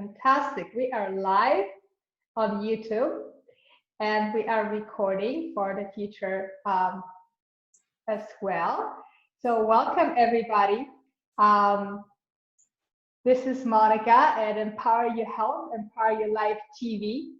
Fantastic. We are live on YouTube and we are recording for the future as well. So welcome everybody. This is Monica at Empower Your Health, Empower Your Life TV.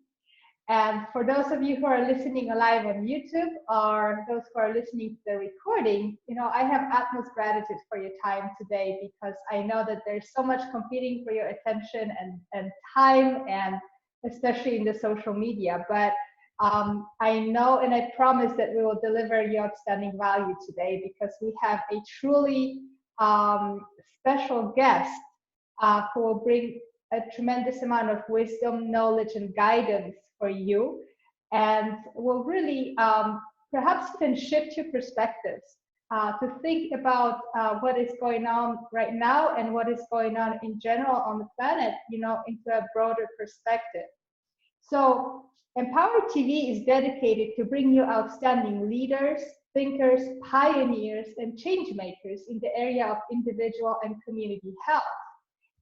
And for those of you who are listening live on YouTube or those who are listening to the recording, I have utmost gratitude for your time today because I know that there's so much competing for your attention and time, and especially in the social media. But I know and I promise that we will deliver you outstanding value today because we have a truly special guest who will bring a tremendous amount of wisdom, knowledge, and guidance for you, and will really perhaps even shift your perspectives to think about what is going on right now and what is going on in general on the planet, into a broader perspective. So Empower TV is dedicated to bring you outstanding leaders, thinkers, pioneers, and change makers in the area of individual and community health.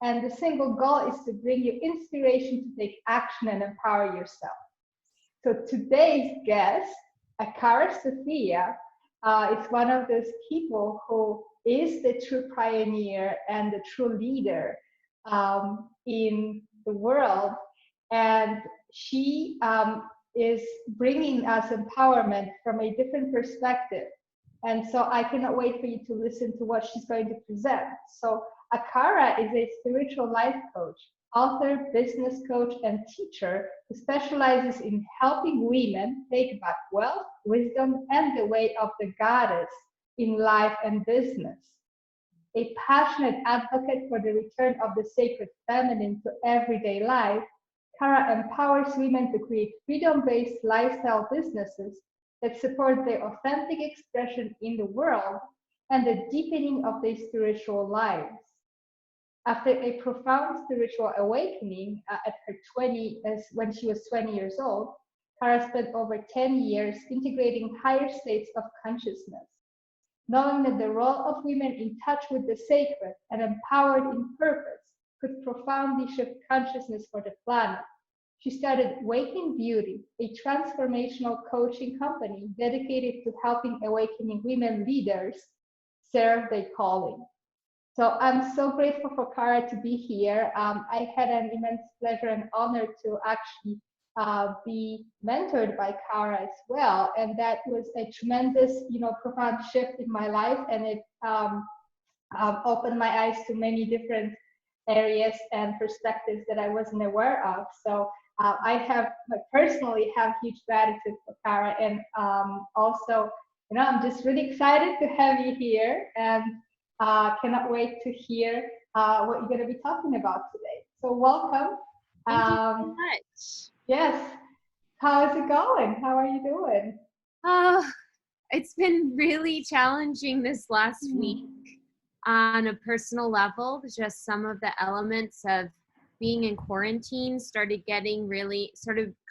And the single goal is to bring you inspiration to take action and empower yourself. So today's guest, Akara Sophia, is one of those people who is the true pioneer and the true leader in the world. And she is bringing us empowerment from a different perspective. And so I cannot wait for you to listen to what she's going to present. So Akara is a spiritual life coach, author, business coach, and teacher who specializes in helping women take back wealth, wisdom, and the way of the goddess in life and business. A passionate advocate for the return of the sacred feminine to everyday life, Akara empowers women to create freedom-based lifestyle businesses that support their authentic expression in the world and the deepening of their spiritual lives. After a profound spiritual awakening at her when she was 20 years old, Akara spent over 10 years integrating higher states of consciousness. Knowing that the role of women in touch with the sacred and empowered in purpose could profoundly shift consciousness for the planet, she started Waking Beauty, a transformational coaching company dedicated to helping awakening women leaders serve their calling. So I'm so grateful for Akara to be here. I had an immense pleasure and honor to actually be mentored by Akara as well. And that was a tremendous, profound shift in my life. And it opened my eyes to many different areas and perspectives that I wasn't aware of. So I personally have huge gratitude for Akara. And also, I'm just really excited to have you here. And cannot wait to hear what you're going to be talking about today. So welcome. Thank you so much. Yes. How is it going? How are you doing? It's been really challenging this last week on a personal level. Just some of the elements of being in quarantine started getting really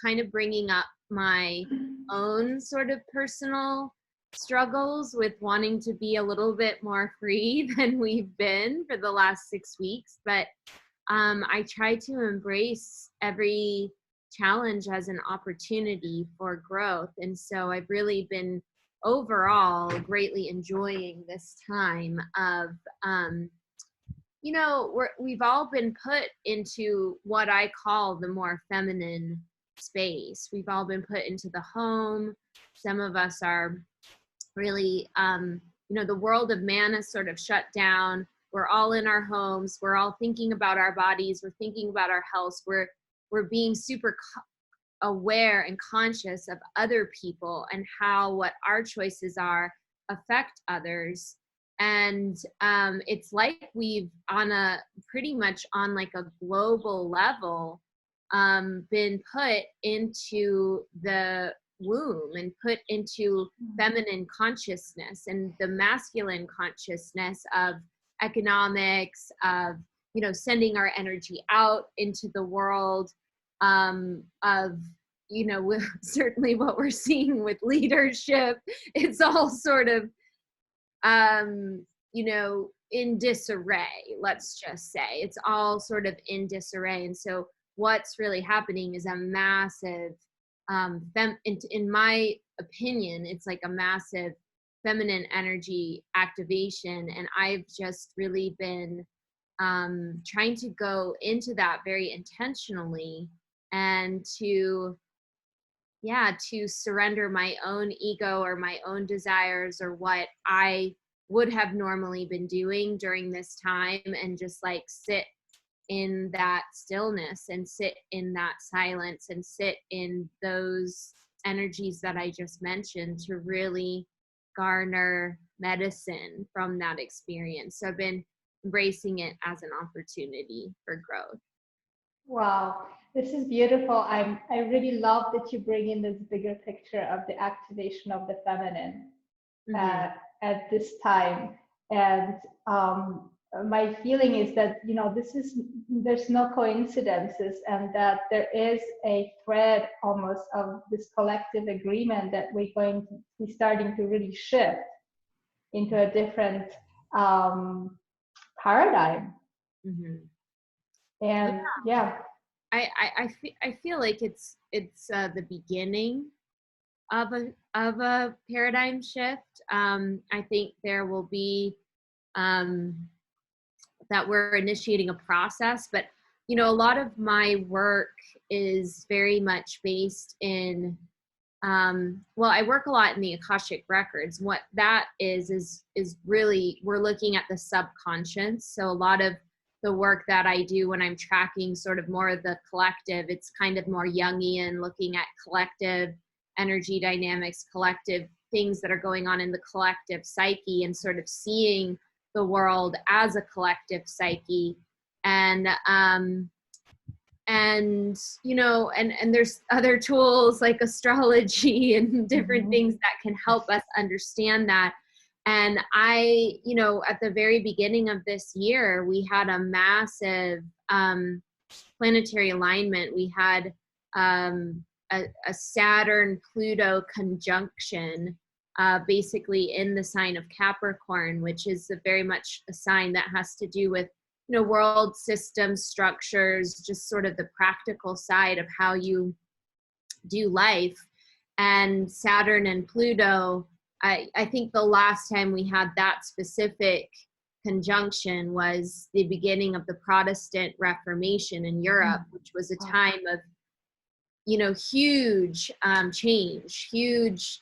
kind of bringing up my own sort of personal struggles with wanting to be a little bit more free than we've been for the last 6 weeks. But I try to embrace every challenge as an opportunity for growth. And so I've really been overall greatly enjoying this time of, we've all been put into what I call the more feminine space. We've all been put into the home. Some of us are really, the world of man is sort of shut down. We're all in our homes. We're all thinking about our bodies. We're thinking about our health. We're being super aware and conscious of other people and how what our choices are affect others. And it's like we've pretty much on like a global level been put into the womb and put into feminine consciousness and the masculine consciousness of economics, of sending our energy out into the world, with certainly what we're seeing with leadership. It's all sort of in disarray, let's just say. It's all sort of in disarray. And so what's really happening is a massive, in my opinion, it's like a massive feminine energy activation. And I've just really been trying to go into that very intentionally, and to surrender my own ego or my own desires or what I would have normally been doing during this time, and just like sit in that stillness and sit in that silence and sit in those energies that I just mentioned, to really garner medicine from that experience. So I've been embracing it as an opportunity for growth. Wow, this is beautiful. I really love that you bring in this bigger picture of the activation of the feminine at this time. And my feeling is that, you know, there's no coincidences, and that there is a thread almost of this collective agreement that we're going to be starting to really shift into a different paradigm. And I feel like it's the beginning of a paradigm shift. I think there will be that we're initiating a process, but you know, a lot of my work is very much based in well, I work a lot in the Akashic records. What that is really, we're looking at the subconscious. So a lot of the work that I do when I'm tracking sort of more of the collective, it's kind of more Jungian, looking at collective energy dynamics, collective things that are going on in the collective psyche, and sort of seeing the world as a collective psyche. And you know, and there's other tools like astrology and different things that can help us understand that. And I, you know, at the very beginning of this year, we had a massive planetary alignment. We had a Saturn-Pluto conjunction, basically in the sign of Capricorn, which is very much a sign that has to do with, you know, world systems, structures, just sort of the practical side of how you do life. And Saturn and Pluto, I think the last time we had that specific conjunction was the beginning of the Protestant Reformation in Europe, which was a time of, you know, huge change, huge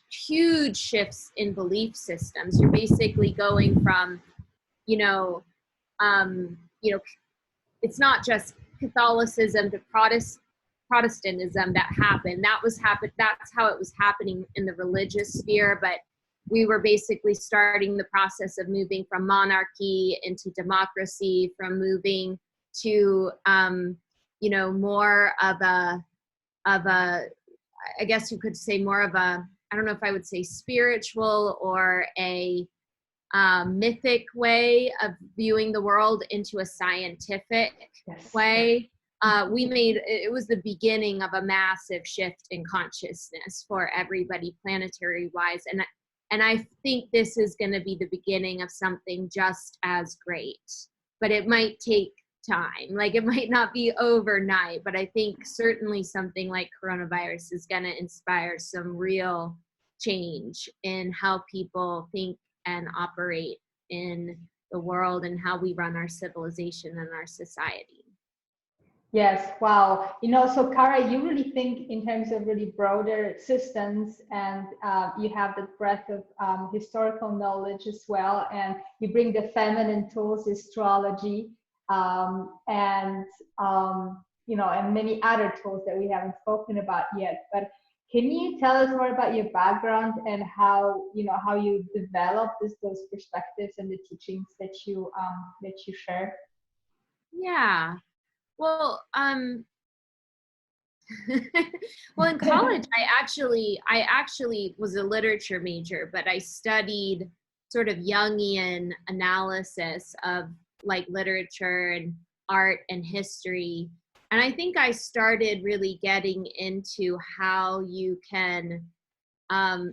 shifts in belief systems. You're basically going from, you know, it's not just Catholicism to Protestantism that happened. That's how it was happening in the religious sphere. But we were basically starting the process of moving from monarchy into democracy, from moving to, you know, more of a, I guess you could say more of a, I don't know if I would say spiritual or a mythic way of viewing the world, into a scientific way. It was the beginning of a massive shift in consciousness for everybody, planetary wise. And I think this is going to be the beginning of something just as great, but it might take time. Like, it might not be overnight, but I think certainly something like coronavirus is going to inspire some real change in how people think and operate in the world, and how we run our civilization and our society. Yes, wow. You know, so Kara, you really think in terms of really broader systems, and you have the breadth of historical knowledge as well, and you bring the feminine tools, astrology, and you know, and many other tools that we haven't spoken about yet. But can you tell us more about your background and how, you know, how you developed those perspectives and the teachings that you share? Yeah. Well, well, in college, I actually was a literature major, but I studied sort of Jungian analysis of like literature and art and history. And I think I started really getting into how you can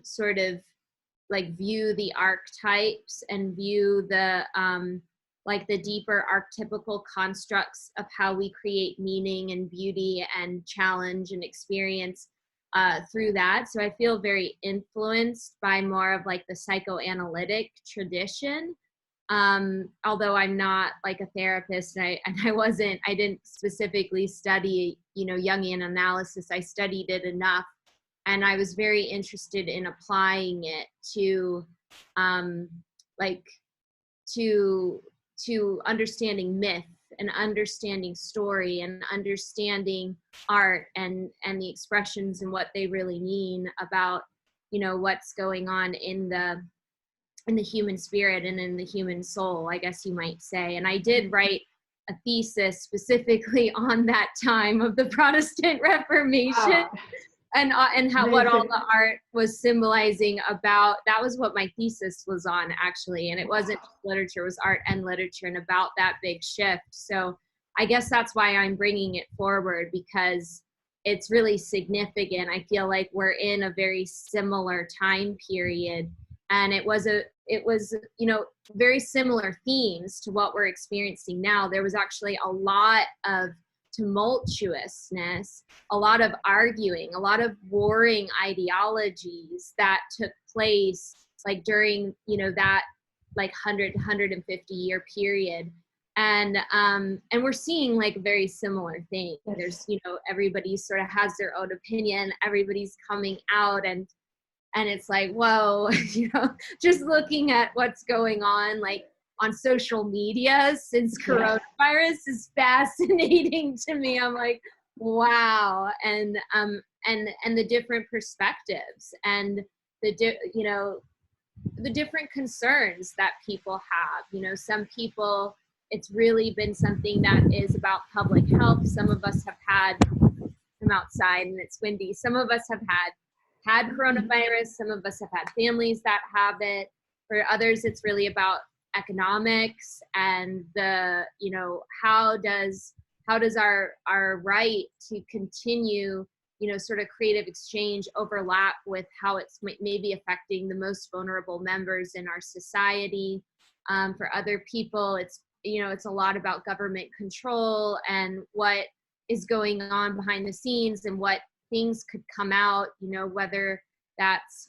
sort of like view the archetypes and view the like the deeper archetypical constructs of how we create meaning and beauty and challenge and experience through that. So I feel very influenced by more of like the psychoanalytic tradition. Although I'm not like a therapist, and I didn't specifically study, Jungian analysis. I studied it enough, and I was very interested in applying it to, like, to understanding myth and understanding story and understanding art and the expressions and what they really mean about, what's going on in the human spirit and in the human soul, I guess you might say. And I did write a thesis specifically on that time of the Protestant Reformation. Wow. And how Amazing. what all the art was symbolizing about. That was what my thesis was on, actually. And it wasn't just literature, it was art and literature, and about that big shift. So I guess that's why I'm bringing it forward, because it's really significant. I feel like we're in a very similar time period, and it was very similar themes to what we're experiencing now. There was actually a lot of tumultuousness, a lot of arguing, a lot of warring ideologies that took place like during, that like 150 year period. And we're seeing like very similar things. There's, everybody sort of has their own opinion, everybody's coming out, and it's like, whoa, just looking at what's going on, like, on social media since coronavirus is fascinating to me. I'm like, wow. And the different perspectives and the different concerns that people have. Some people, it's really been something that is about public health. Some of us have had, I'm outside and it's windy. Some of us have had coronavirus. Some of us have had families that have it. For others, it's really about economics and the, how does our right to continue, sort of creative exchange overlap with how it's maybe affecting the most vulnerable members in our society. For other people, it's a lot about government control and what is going on behind the scenes and what things could come out, whether that's,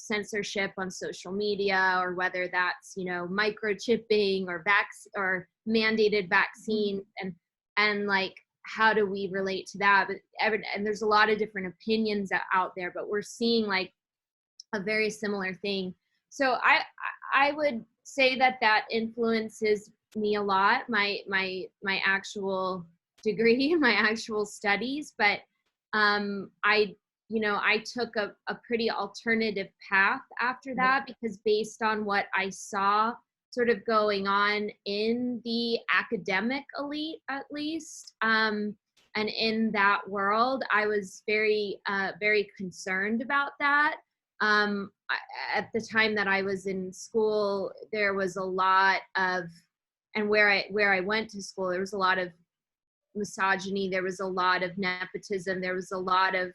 censorship on social media, or whether that's, microchipping or mandated vaccines, and like, how do we relate to that? And there's a lot of different opinions out there, but we're seeing like a very similar thing. So I would say that influences me a lot, my actual degree and my actual studies. But I took a pretty alternative path after that, because based on what I saw sort of going on in the academic elite, at least, and in that world, I was very, very concerned about that. At the time that I was in school, there was a lot of, and where I went to school, there was a lot of misogyny, there was a lot of nepotism, there was a lot of,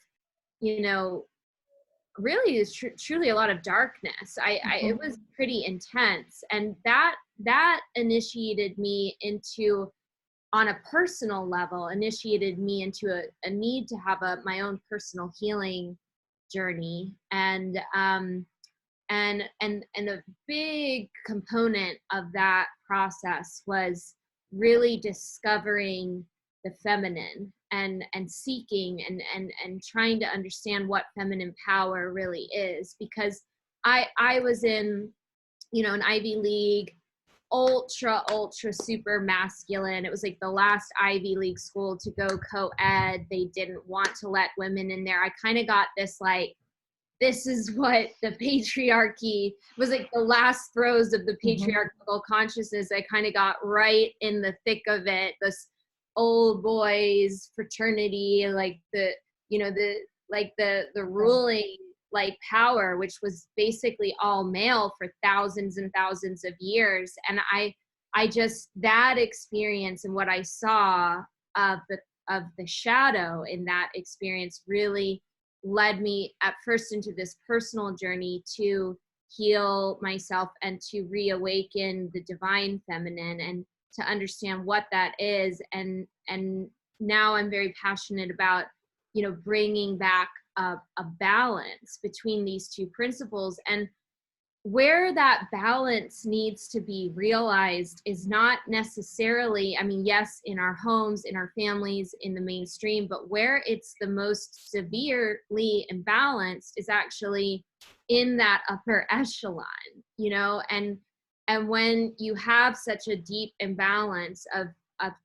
really is truly a lot of darkness. It was pretty intense, and that initiated me into, on a personal level, initiated me into a need to have my own personal healing journey. And a big component of that process was really discovering the feminine and seeking and trying to understand what feminine power really is. Because I was in, an Ivy League, ultra super masculine. It was like the last Ivy League school to go co-ed. They didn't want to let women in there. I kind of got this like, this is what the patriarchy was, like the last throes of the patriarchal consciousness. I kind of got right in the thick of it. This old boys fraternity, like the ruling like power, which was basically all male for thousands and thousands of years. And I just, that experience and what I saw of the shadow in that experience really led me at first into this personal journey to heal myself and to reawaken the divine feminine and to understand what that is. And now I'm very passionate about, you know, bringing back a balance between these two principles. And where that balance needs to be realized is not necessarily, I mean, yes, in our homes, in our families, in the mainstream, but where it's the most severely imbalanced is actually in that upper echelon, you know. And when you have such a deep imbalance of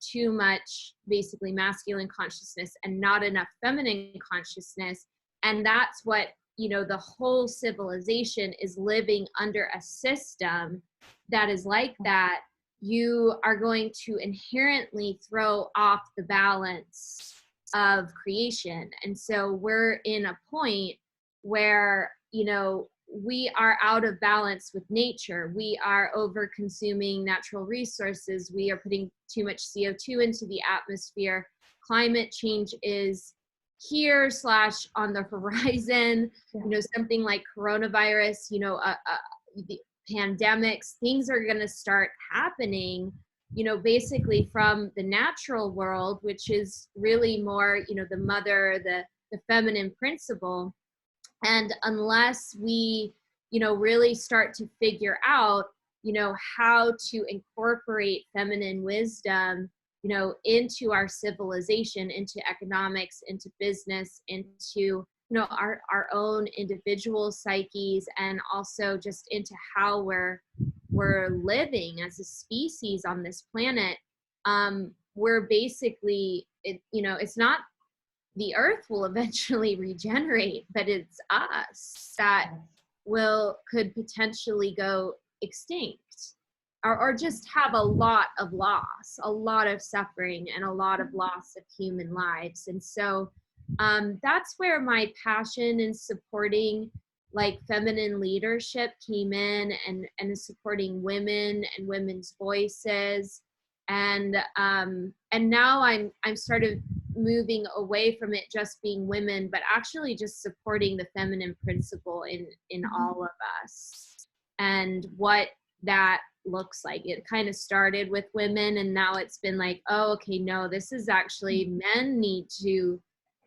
too much basically masculine consciousness and not enough feminine consciousness, and that's what, you know, the whole civilization is living under a system that is like that, you are going to inherently throw off the balance of creation. And so we're in a point where, you know, we are out of balance with nature. We are over consuming natural resources. We are putting too much CO2 into the atmosphere. Climate change is here / on the horizon. You know, something like coronavirus, you know, the pandemics, things are going to start happening, you know, basically from the natural world, which is really more, you know, the mother, the feminine principle. And unless we, you know, really start to figure out, you know, how to incorporate feminine wisdom, you know, into our civilization, into economics, into business, into, you know, our own individual psyches, and also just into how we're living as a species on this planet, we're basically, you know, it's not the earth will eventually regenerate, but it's us that could potentially go extinct, or just have a lot of loss, a lot of suffering, and a lot of loss of human lives. And so that's where my passion in supporting like feminine leadership came in, and supporting women and women's voices. And now I'm sort of moving away from it just being women, but actually just supporting the feminine principle in all of us, and what that looks like. It kind of started with women, and now it's been like, oh, okay, no, this is actually men need to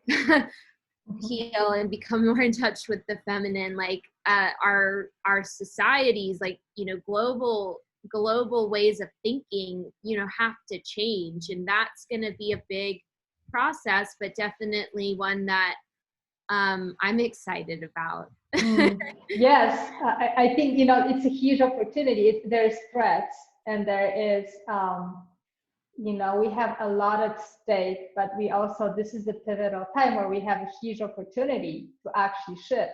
heal and become more in touch with the feminine. Like our societies, like, you know, global ways of thinking, you know, have to change, and that's going to be a big process, but definitely one that I'm excited about. Yes, I think, you know, it's a huge opportunity. There's threats, and there is, you know, we have a lot at stake, but we also, this is the pivotal time where we have a huge opportunity to actually shift,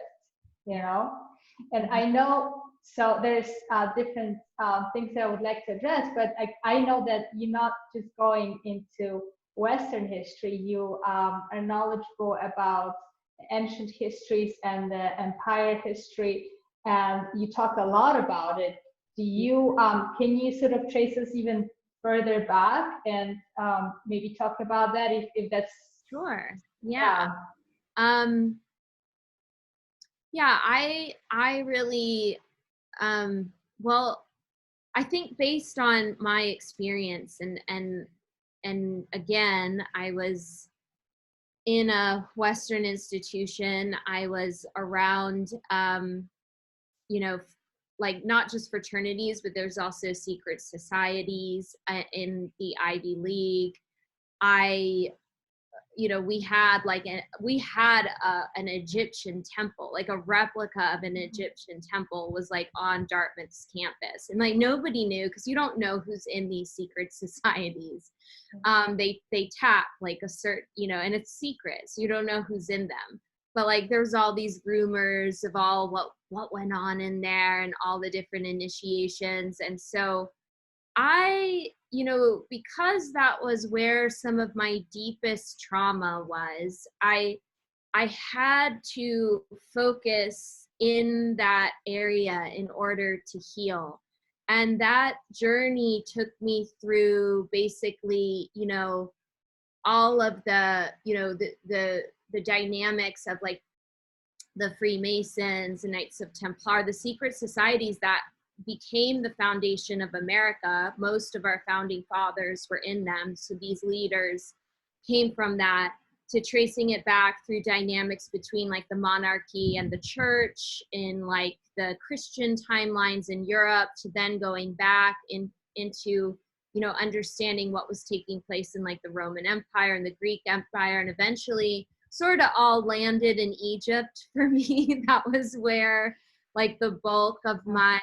you know. And I know, so there's different things that I would like to address, but I know that you're not just going into Western history, you are knowledgeable about ancient histories and the empire history, and you talk a lot about it. Do you, can you sort of trace us even further back and maybe talk about that if that's... Sure. Yeah. Yeah, I really, well, I think based on my experience, and again, I was in a Western institution. I was around, you know, like not just fraternities, but there's also secret societies in the Ivy League. You know, we had an Egyptian temple, like a replica of an Egyptian temple was like on Dartmouth's campus, and like nobody knew, because you don't know who's in these secret societies. They tap like a certain, you know, and it's secret, so you don't know who's in them. But like there's all these rumors of all what went on in there and all the different initiations. And so you know, because that was where some of my deepest trauma was, I had to focus in that area in order to heal. And that journey took me through basically, you know, all of the, you know, the dynamics of like the Freemasons, the Knights of Templar, the secret societies that became the foundation of America. Most of our founding fathers were in them. So these leaders came from that, to tracing it back through dynamics between like the monarchy and the church in like the Christian timelines in Europe, to then going back into, you know, understanding what was taking place in like the Roman Empire and the Greek Empire, and eventually sort of all landed in Egypt for me. That was where like the bulk of my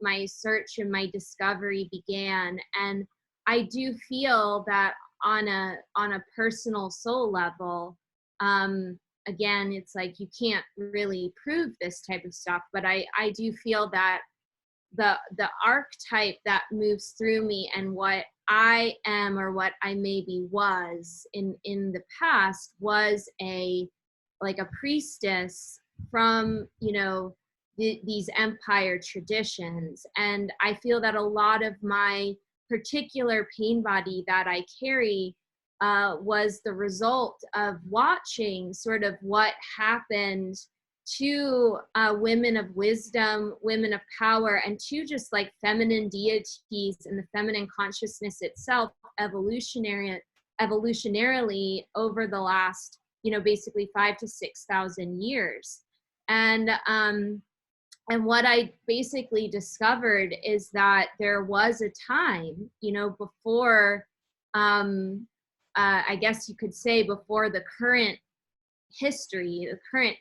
my search and my discovery began. And I do feel that on a personal soul level, again, it's like you can't really prove this type of stuff, but I do feel that the archetype that moves through me and what I am, or what I maybe was in the past, was a priestess from, you know, these empire traditions. And I feel that a lot of my particular pain body that I carry was the result of watching sort of what happened to women of wisdom, women of power, and to just like feminine deities and the feminine consciousness itself evolutionarily over the last, you know, basically 5,000 to 6,000 years. And what I basically discovered is that there was a time, you know, before, I guess you could say before the current history, the current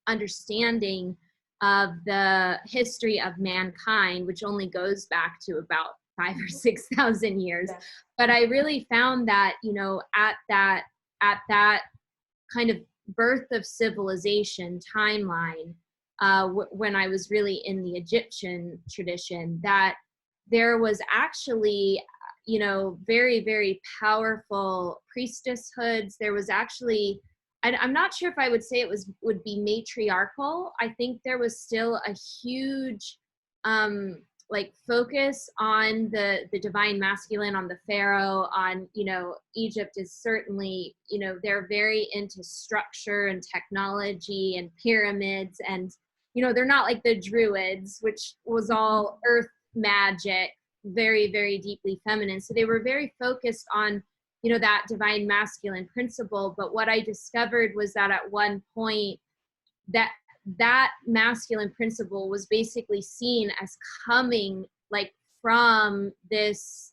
understanding of the history of mankind, which only goes back to about 5,000 or 6,000 years. Yeah. But I really found that, you know, at that kind of birth of civilization timeline, when I was really in the Egyptian tradition, that there was actually, you know, very, very powerful priestesshoods. There was actually, I'm not sure if I would say it would be matriarchal. I think there was still a huge like focus on the divine masculine, on the pharaoh, on, you know, Egypt is certainly, you know, they're very into structure and technology and pyramids, and, you know, they're not like the Druids, which was all earth magic, very, very deeply feminine. So they were very focused on, you know, that divine masculine principle. But what I discovered was that at one point that masculine principle was basically seen as coming like from this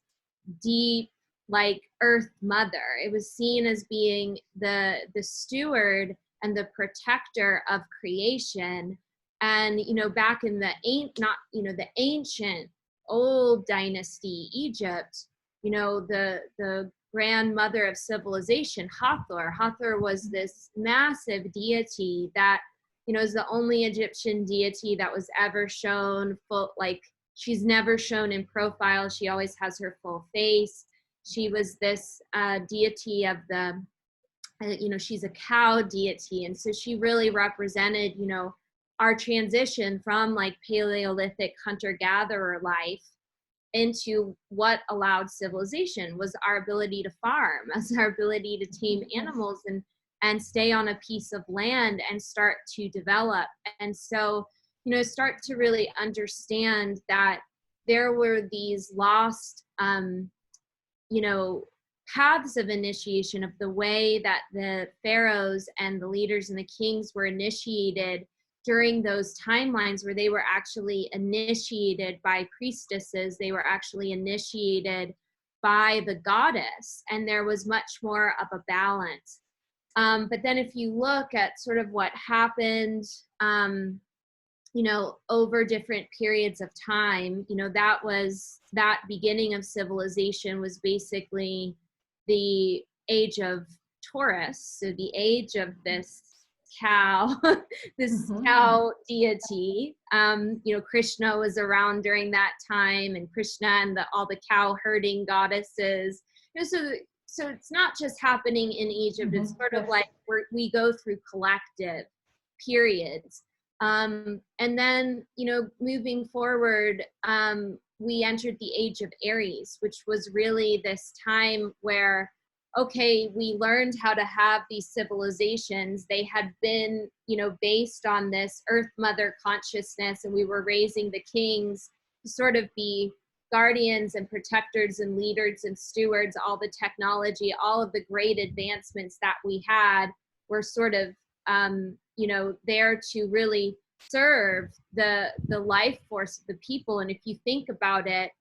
deep like earth mother. It was seen as being the steward and the protector of creation. And, you know, back in the ancient old dynasty Egypt, you know, the grandmother of civilization, Hathor was this massive deity that, you know, is the only Egyptian deity that was ever shown full, like she's never shown in profile. She always has her full face. She was this deity of the, you know, she's a cow deity. And so she really represented, you know, our transition from like Paleolithic hunter-gatherer life into what allowed civilization, was our ability to farm, as our ability to tame animals and stay on a piece of land and start to develop. And so, you know, start to really understand that there were these lost, you know, paths of initiation, of the way that the pharaohs and the leaders and the kings were initiated during those timelines, where they were actually initiated by priestesses. They were actually initiated by the goddess, and there was much more of a balance. But then if you look at sort of what happened, you know, over different periods of time, you know, that beginning of civilization was basically the age of Taurus, so the age of this cow, this cow deity. You know, Krishna was around during that time, and Krishna and all the cow herding goddesses. You know, so it's not just happening in Egypt. It's sort of like we go through collective periods. And then, you know, moving forward, we entered the age of Aries, which was really this time where okay, we learned how to have these civilizations. They had been, you know, based on this Earth Mother consciousness, and we were raising the kings to sort of be guardians and protectors and leaders and stewards. All the technology, all of the great advancements that we had were sort of, you know, there to really serve the life force of the people. And if you think about it,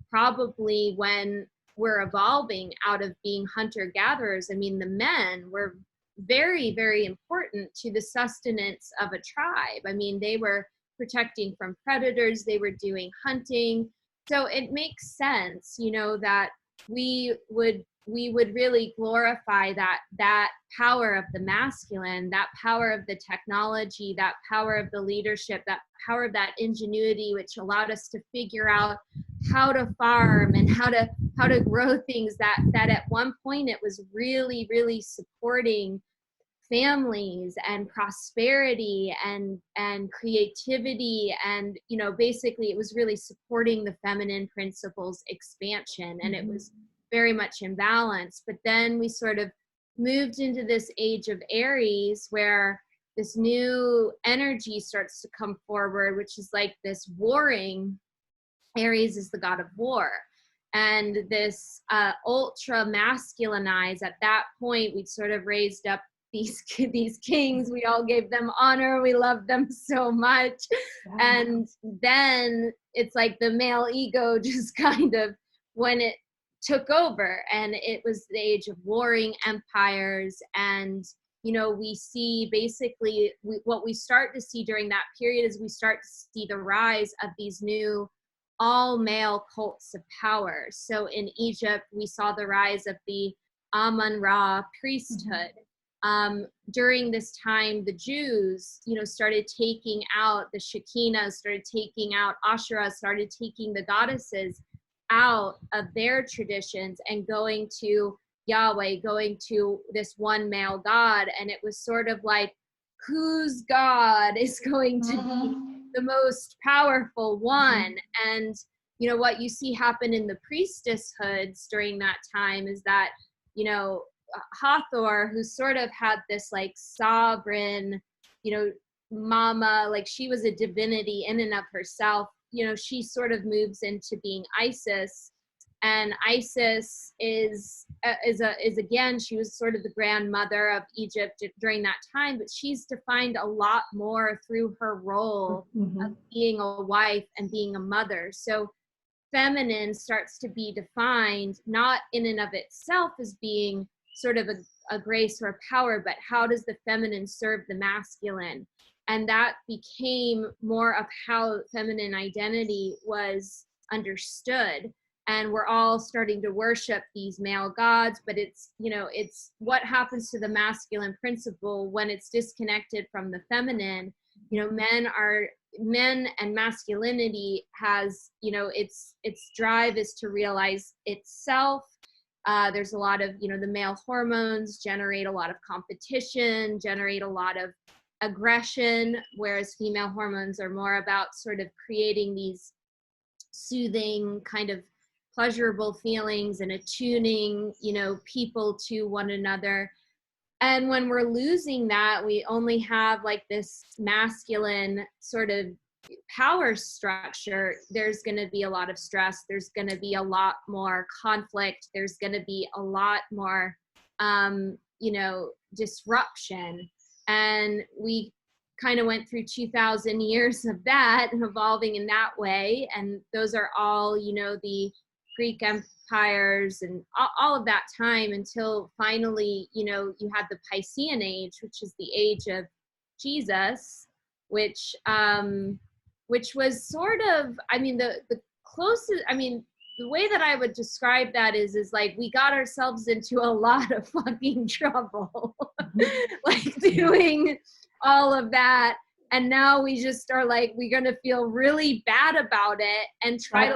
probably when we're evolving out of being hunter-gatherers, I mean, the men were very, very important to the sustenance of a tribe. I mean, they were protecting from predators, they were doing hunting. So it makes sense, you know, that we would really glorify that power of the masculine, that power of the technology, that power of the leadership, that power of that ingenuity, which allowed us to figure out how to farm and how to grow things, that at one point it was really, really supporting families and prosperity and creativity, and, you know, basically it was really supporting the feminine principles expansion, and it was very much in balance. But then we sort of moved into this age of Aries, where this new energy starts to come forward, which is like this warring. Aries is the god of war, and this ultra masculinized. At that point, we'd sort of raised up these kings. We all gave them honor. We loved them so much. And then it's like the male ego just kind of, when it took over, and it was the age of warring empires. And, you know, we see basically what we start to see during that period is we start to see the rise of these new all male cults of power. So in Egypt, we saw the rise of the Amun-Ra priesthood. During this time, the Jews, you know, started taking out the Shekinah, started taking out Asherah, started taking the goddesses out of their traditions and going to Yahweh, going to this one male God. And it was sort of like, whose God is going to be the most powerful one? And, you know, what you see happen in the priestesshoods during that time is that, you know, Hathor, who sort of had this like sovereign, you know, mama, like she was a divinity in and of herself, you know, she sort of moves into being Isis. And Isis is again, she was sort of the grandmother of Egypt during that time, but she's defined a lot more through her role of being a wife and being a mother. So feminine starts to be defined not in and of itself as being sort of a grace or a power, but how does the feminine serve the masculine? And that became more of how feminine identity was understood. And we're all starting to worship these male gods, but it's, you know, it's what happens to the masculine principle when it's disconnected from the feminine. You know, men and masculinity has, you know, its drive is to realize itself. There's a lot of, you know, the male hormones generate a lot of competition, generate a lot of aggression, whereas female hormones are more about sort of creating these soothing kind of pleasurable feelings and attuning, you know, people to one another. And when we're losing that, we only have like this masculine sort of power structure. There's going to be a lot of stress. There's going to be a lot more conflict. There's going to be a lot more, you know, disruption. And we kind of went through 2,000 years of that, evolving in that way. And those are all, you know, the Greek empires and all of that time until finally, you know, you had the Piscean age, which is the age of Jesus, which was sort of, I mean, the closest, I mean, the way that I would describe that is like we got ourselves into a lot of fucking trouble, like doing all of that. And now we just are like, we're going to feel really bad about it and try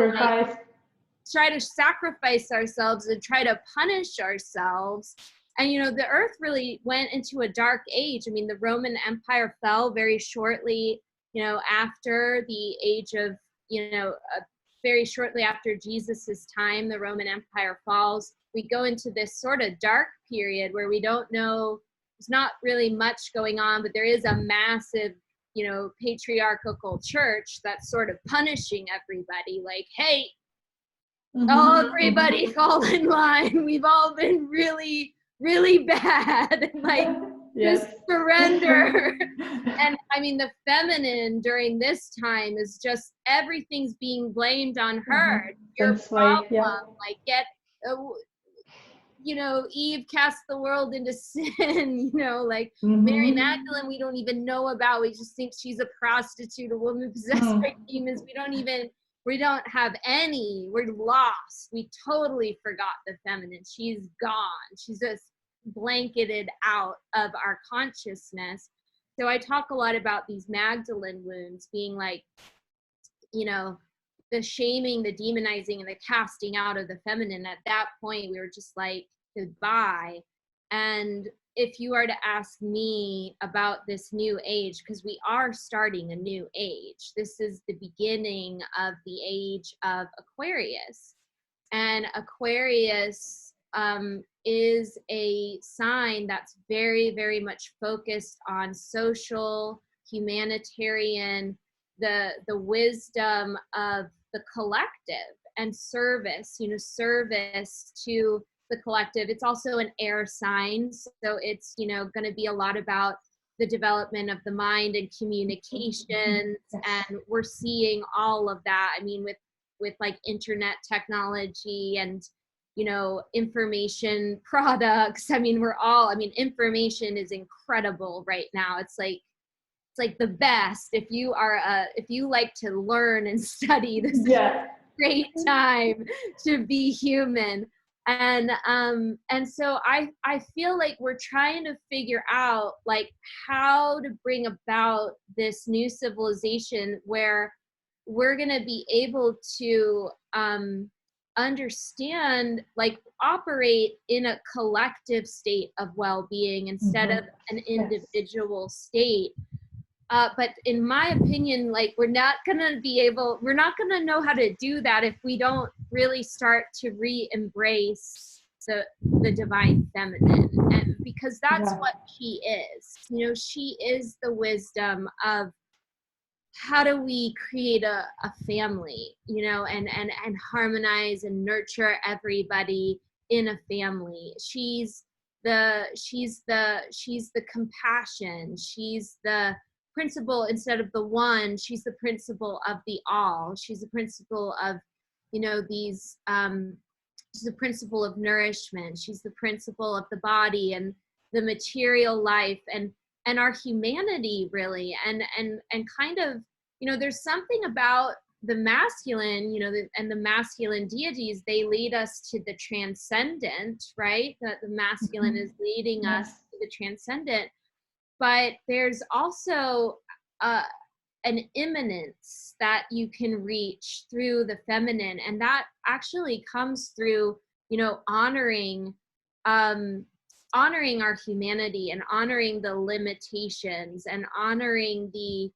to sacrifice ourselves and try to punish ourselves. And, you know, the earth really went into a dark age. I mean, the Roman Empire fell very shortly, you know, after the age of, you know, very shortly after Jesus's time, the Roman Empire falls. we go into this sort of dark period where we don't know, there's not really much going on, but there is a massive, you know, patriarchal church that's sort of punishing everybody, like, hey, everybody fall in line. We've all been really, really bad. Like, just surrender. And I mean, the feminine during this time is just everything's being blamed on her. Your problem, like, get, you know, Eve cast the world into sin, you know, like Mary Magdalene, we don't even know about. We just think she's a prostitute, a woman possessed by demons. We don't have any. We're lost. We totally forgot the feminine. She's gone. She's just blanketed out of our consciousness. So I talk a lot about these Magdalene wounds being like, you know, the shaming, the demonizing, and the casting out of the feminine. At that point, we were just like, goodbye. And if you are to ask me about this new age, because we are starting a new age, this is the beginning of the age of Aquarius. And Aquarius is a sign that's very, very much focused on social, humanitarian, the wisdom of the collective and service, you know, service to the collective. It's also an air sign, so it's, you know, going to be a lot about the development of the mind and communications, and we're seeing all of that. I mean, with like internet technology and, you know, information products. I mean, information is incredible right now. It's like the best. If you like to learn and study, this is a great time to be human. And so I feel like we're trying to figure out like how to bring about this new civilization where we're going to be able to understand, like, operate in a collective state of well-being instead of an individual state. But in my opinion, like, we're not going to know how to do that if we don't really start to re-embrace the divine feminine. And because that's what she is, you know, she is the wisdom of how do we create a family, you know, and harmonize and nurture everybody in a family. She's the compassion. She's the principle. Instead of the one, she's the principle of the all. She's the principle of, you know, these she's the principle of nourishment. She's the principle of the body and the material life and our humanity, really. And kind of, you know, there's something about the masculine, you know, and the masculine deities, they lead us to the transcendent, right? That the masculine is leading us to the transcendent. But there's also an immanence that you can reach through the feminine, and that actually comes through, you know, honoring our humanity and honoring the limitations and honoring the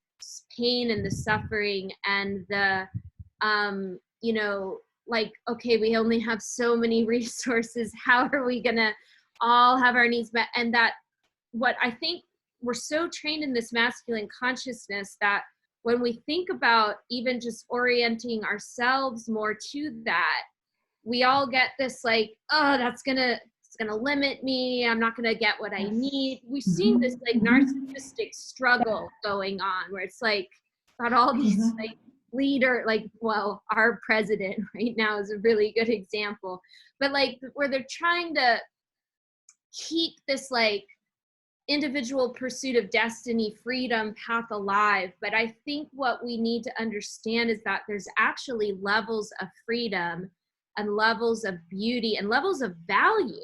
pain and the suffering and the you know, like, okay, we only have so many resources. How are we gonna all have our needs met? And that, what I think, we're so trained in this masculine consciousness that when we think about even just orienting ourselves more to that, we all get this like, oh, it's gonna limit me. I'm not gonna get what I need. We've seen this like narcissistic struggle going on where it's like got all these like leader, like, well, our president right now is a really good example, but like where they're trying to keep this like individual pursuit of destiny, freedom, path alive. But I think what we need to understand is that there's actually levels of freedom and levels of beauty and levels of value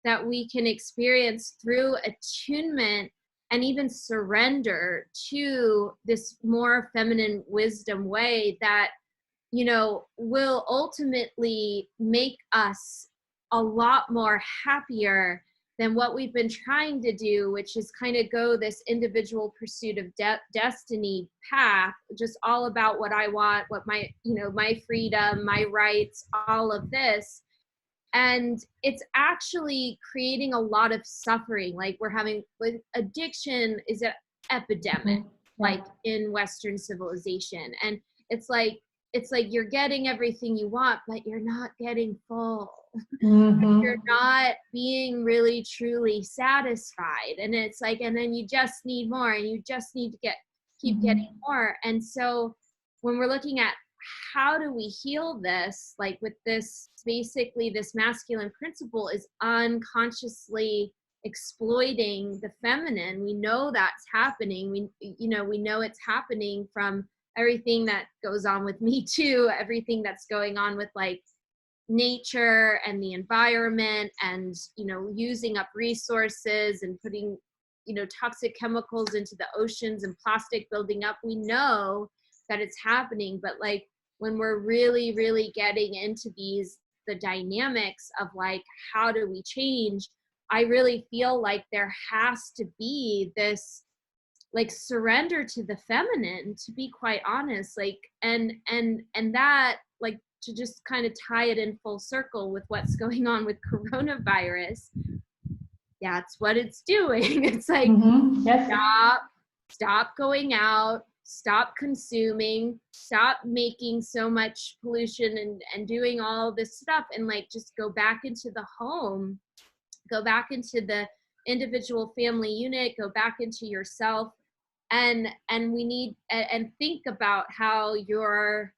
that we can experience through attunement and even surrender to this more feminine wisdom way that, you know, will ultimately make us a lot more happier than what we've been trying to do, which is kind of go this individual pursuit of destiny path, just all about what I want, what my, you know, my freedom, my rights, all of this. And it's actually creating a lot of suffering. Like we're having, with addiction is an epidemic, like in Western civilization. And it's like you're getting everything you want, but you're not getting full. You're not being really truly satisfied. And it's like, and then you just need more, and you just need to keep getting more. And so when we're looking at how do we heal this, like with this, basically this masculine principle is unconsciously exploiting the feminine. We know that's happening. We know it's happening from everything that goes on with Me Too, everything that's going on with like nature and the environment, and using up resources and putting toxic chemicals into the oceans and plastic building up. We know that it's happening, but like when we're really, really getting into the dynamics of like, how do we change? I really feel like there has to be this like surrender to the feminine, to be quite honest, like, and that, like, to just kind of tie it in full circle with what's going on with coronavirus. That's what it's doing. It's like, yes. stop going out, stop consuming, stop making so much pollution and doing all this stuff, and like just go back into the home, go back into the individual family unit, go back into yourself, and we need and think about how you're,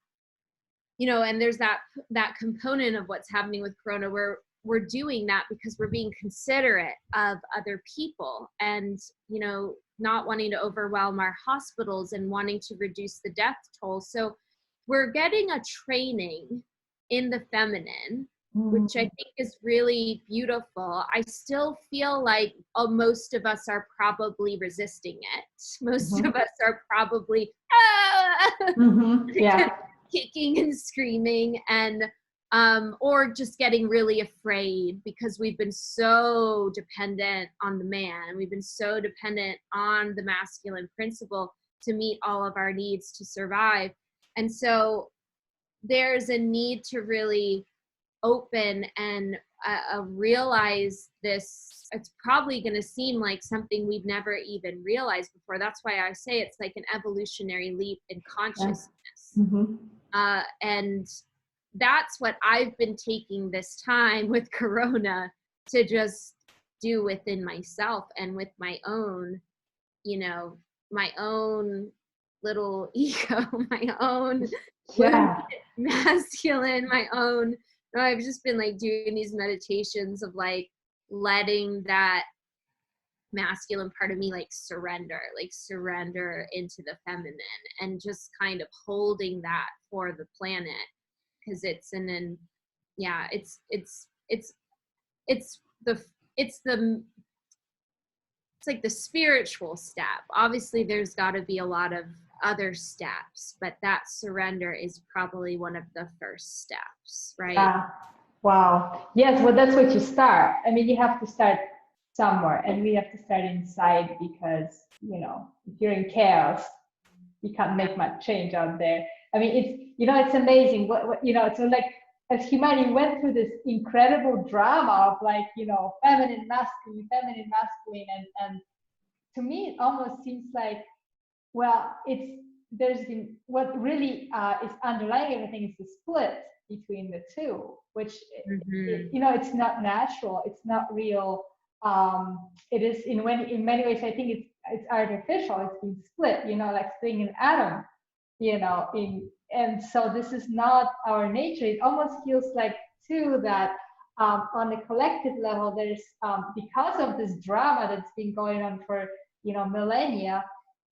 and there's that component of what's happening with corona, where we're doing that because we're being considerate of other people, and not wanting to overwhelm our hospitals and wanting to reduce the death toll. So we're getting a training in the feminine, which I think is really beautiful. I still feel like most of us are probably resisting it. Most of us are probably kicking and screaming, and or just getting really afraid because we've been so dependent on the man. We've been so dependent on the masculine principle to meet all of our needs to survive. And so there's a need to really open and realize this. It's probably going to seem like something we've never even realized before. That's why I say it's like an evolutionary leap in consciousness. And that's what I've been taking this time with corona to just do within myself, and with my own, my own little ego, my own masculine, my own. I've just been like doing these meditations of like letting that masculine part of me like surrender into the feminine, and just kind of holding that for the planet, because it's like the spiritual step. Obviously there's got to be a lot of other steps, but that surrender is probably one of the first steps, right? Wow. Yes, well, that's what you start. I mean, you have to start somewhere, and we have to start inside, because if you're in chaos, you can't make much change out there. I mean, it's amazing what it's like, as humanity went through this incredible drama of like, feminine, masculine, and to me it almost seems like, well, what really is underlying everything is the split between the two, which it's not natural, it's not real. It is in many ways, I think it's artificial. It's been split, like splitting an atom, and so this is not our nature. It almost feels like too that on the collective level, there's because of this drama that's been going on for millennia,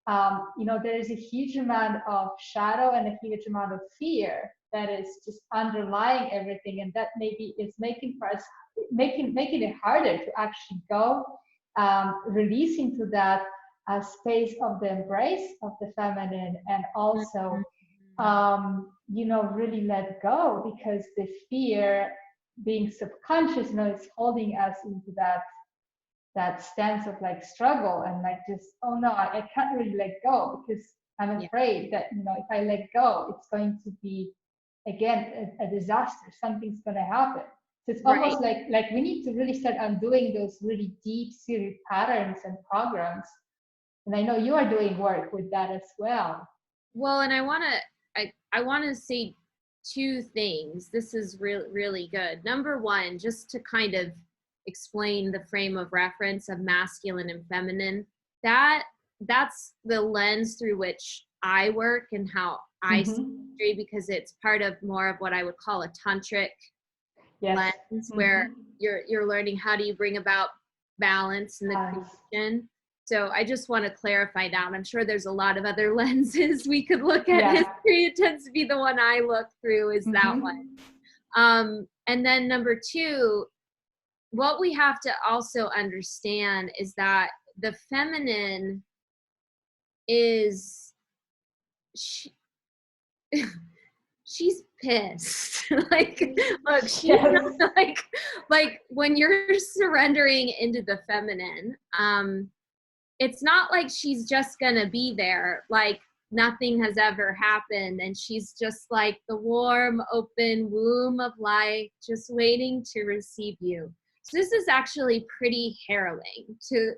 there is a huge amount of shadow and a huge amount of fear that is just underlying everything, and that maybe is making it harder to actually go release into that space of the embrace of the feminine, and also really let go, because the fear, being subconscious, is holding us into that stance of like struggle, and like just, oh no, I can't really let go, because I'm afraid that if I let go, it's going to be again a disaster. Something's going to happen. So it's Right. almost like we need to really start undoing those really deep seated patterns and programs. And I know you are doing work with that as well. Well, and I want to say two things. This is really good. Number one, just to kind of explain the frame of reference of masculine and feminine, that's the lens through which I work and how I see history, because it's part of more of what I would call a tantric lens, where you're learning how do you bring about balance in the creation. So I just want to clarify that. I'm sure there's a lot of other lenses we could look at history. It tends to be the one I look through is that one. And then number two, what we have to also understand is that the feminine is, she's pissed. Like, look, she's not, like when you're surrendering into the feminine, it's not like she's just gonna be there like nothing has ever happened, and she's just like the warm open womb of life just waiting to receive you. So this is actually pretty harrowing to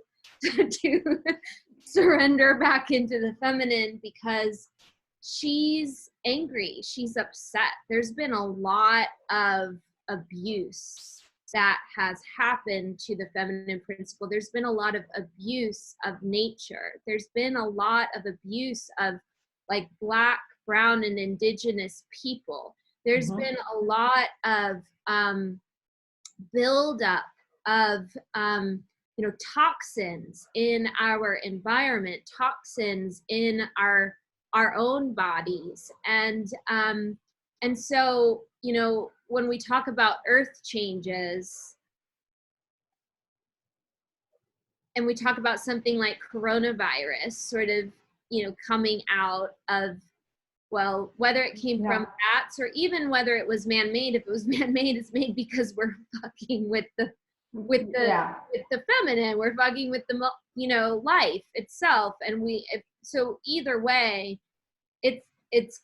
surrender back into the feminine, because she's angry, she's upset. There's been a lot of abuse that has happened to the feminine principle. There's been a lot of abuse of nature. There's been a lot of abuse of like Black, brown, and indigenous people. There's been a lot of buildup of toxins in our environment, toxins in our own bodies, and so when we talk about earth changes and we talk about something like coronavirus sort of coming out of, well, whether it came from bats or even whether it was man-made. If it was man-made, it's made because we're fucking with the feminine, we're fucking with the life itself, and so either way, it's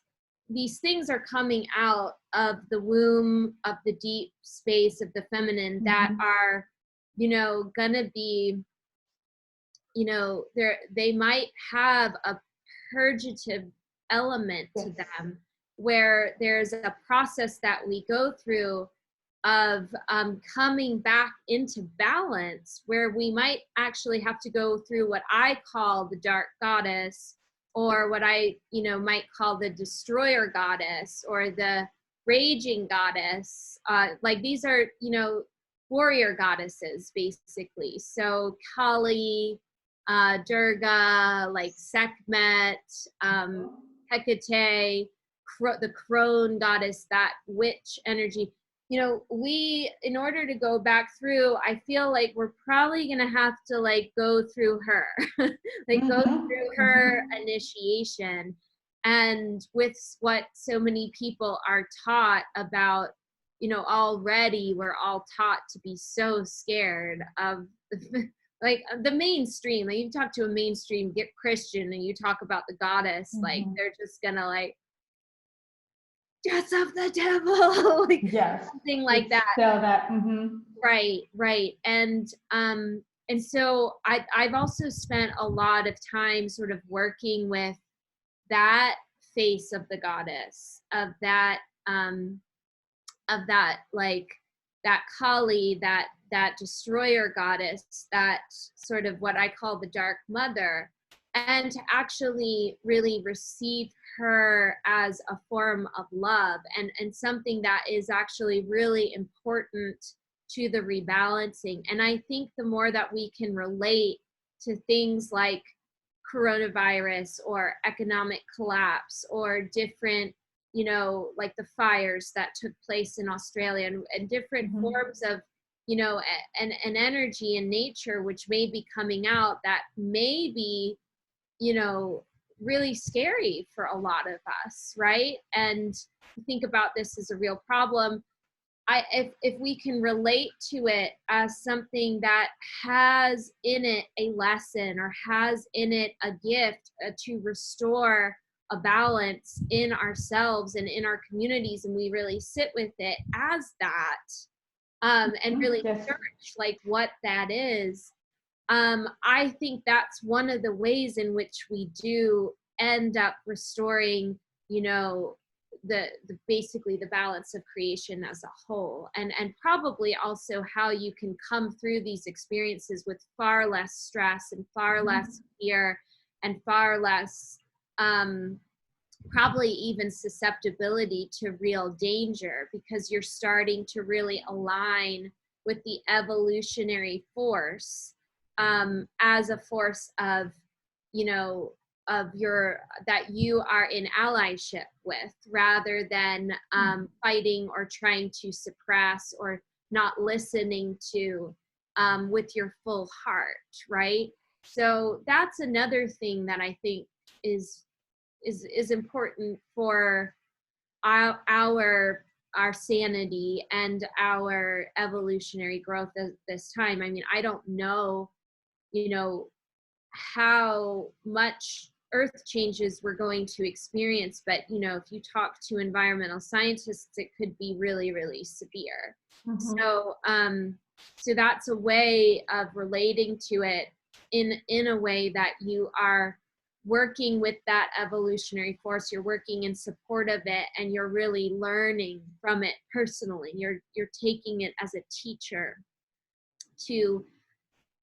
these things are coming out of the womb of the deep space of the feminine that are gonna be they might have a purgative element to them, where there's a process that we go through of coming back into balance, where we might actually have to go through what I call the dark goddess, or what I might call the destroyer goddess, or the raging goddess. Like these are warrior goddesses basically. So Kali, Durga, like Sekhmet, Hecate, the crone goddess, that witch energy. We, in order to go back through, I feel like we're probably gonna have to like go through her, like go through her initiation. And with what so many people are taught about, already we're all taught to be so scared of like the mainstream. Like you talk to a mainstream get Christian and you talk about the goddess, like they're just gonna like, dress of the devil, like something like that. So that right. And so I've also spent a lot of time sort of working with that face of the goddess, of that like that Kali, that destroyer goddess, that sort of what I call the dark mother, and to actually really receive her as a form of love, and something that is actually really important to the rebalancing. And I think the more that we can relate to things like coronavirus or economic collapse or different, like the fires that took place in Australia, and different forms of, an energy in nature which may be coming out that may be, really scary for a lot of us, right? And think about this as a real problem. If we can relate to it as something that has in it a lesson, or has in it a gift to restore a balance in ourselves and in our communities, and we really sit with it as that, and really Yes. search like what that is. I think that's one of the ways in which we do end up restoring, you know, the basically the balance of creation as a whole, and probably also how you can come through these experiences with far less stress and far less fear and far less probably even susceptibility to real danger, because you're starting to really align with the evolutionary force as a force of, you know, of your, that you are in allyship with, rather than fighting or trying to suppress or not listening to with your full heart, right? So that's another thing that I think is important for our sanity and our evolutionary growth at this time. I mean, I don't know, you know, how much earth changes we're going to experience, but you know, if you talk to environmental scientists, it could be really, really severe. So so that's a way of relating to it in a way that you are working with that evolutionary force, you're working in support of it, and you're really learning from it personally. You're taking it as a teacher to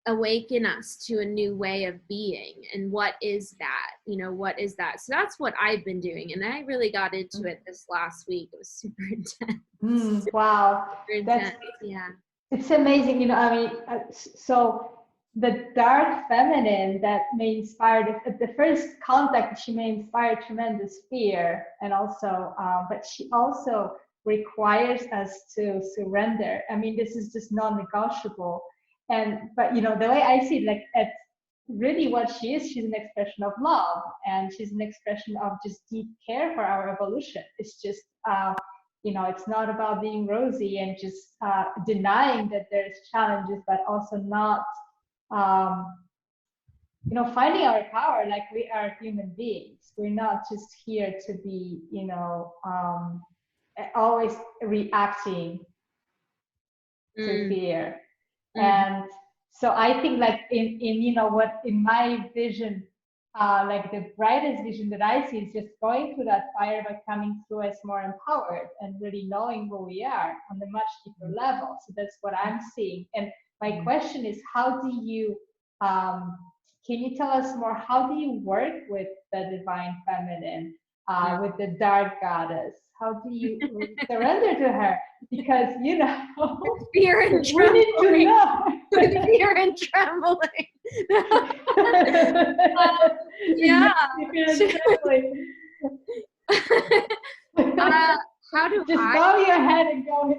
awaken us to a new way of being. And what is that? You know, what is that? So that's what I've been doing, and I really got into it this last week. It was super intense. Wow, Super intense. Yeah. It's amazing. You know, I mean, so the dark feminine that may inspire the first contact, she may inspire tremendous fear, and also, but she also requires us to surrender. I mean, this is just non-negotiable. But you know, the way I see it, like, it's really what she is. She's an expression of love, and she's an expression of just deep care for our evolution. It's just, you know, it's not about being rosy and just denying that there's challenges, but also not, you know, finding our power. Like, we are human beings. We're not just here to be, you know, always reacting to fear. And so I think, like, in you know what, in my vision, like, the brightest vision that I see is just going through that fire, but coming through as more empowered and really knowing who we are on a much deeper level. So that's what I'm seeing. And my question is, how do you, can you tell us more, how do you work with the divine feminine, with the dark goddess? How do you surrender to her? Because, you know, fear and trembling. We need to know. With fear and trembling. Yeah. Fear and trembling. How do just bow your head and go.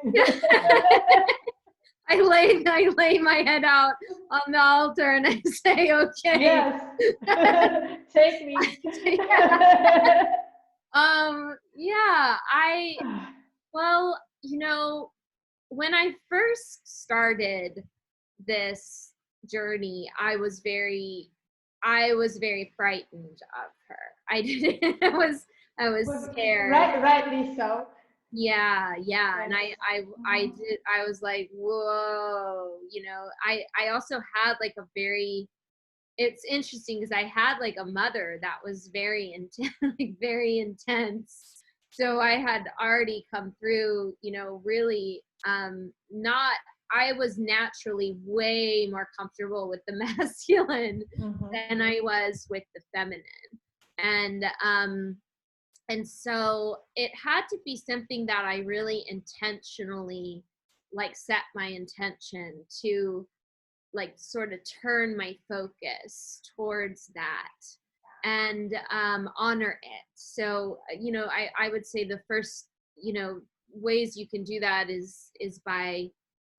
I lay my head out on the altar and I say, okay. Yes. Take me. Yeah, well, you know, when I first started this journey, I was very frightened of her. I was scared. Rightly so. Yeah. And I was like, whoa, you know, I also had like a very, it's interesting because I had like a mother that was very intense, like very intense. So I had already come through, you know, really I was naturally way more comfortable with the masculine than I was with the feminine. And so it had to be something that I really intentionally, like, set my intention to, like, sort of turn my focus towards that and honor it. So, you know, I would say the first, you know, ways you can do that is by,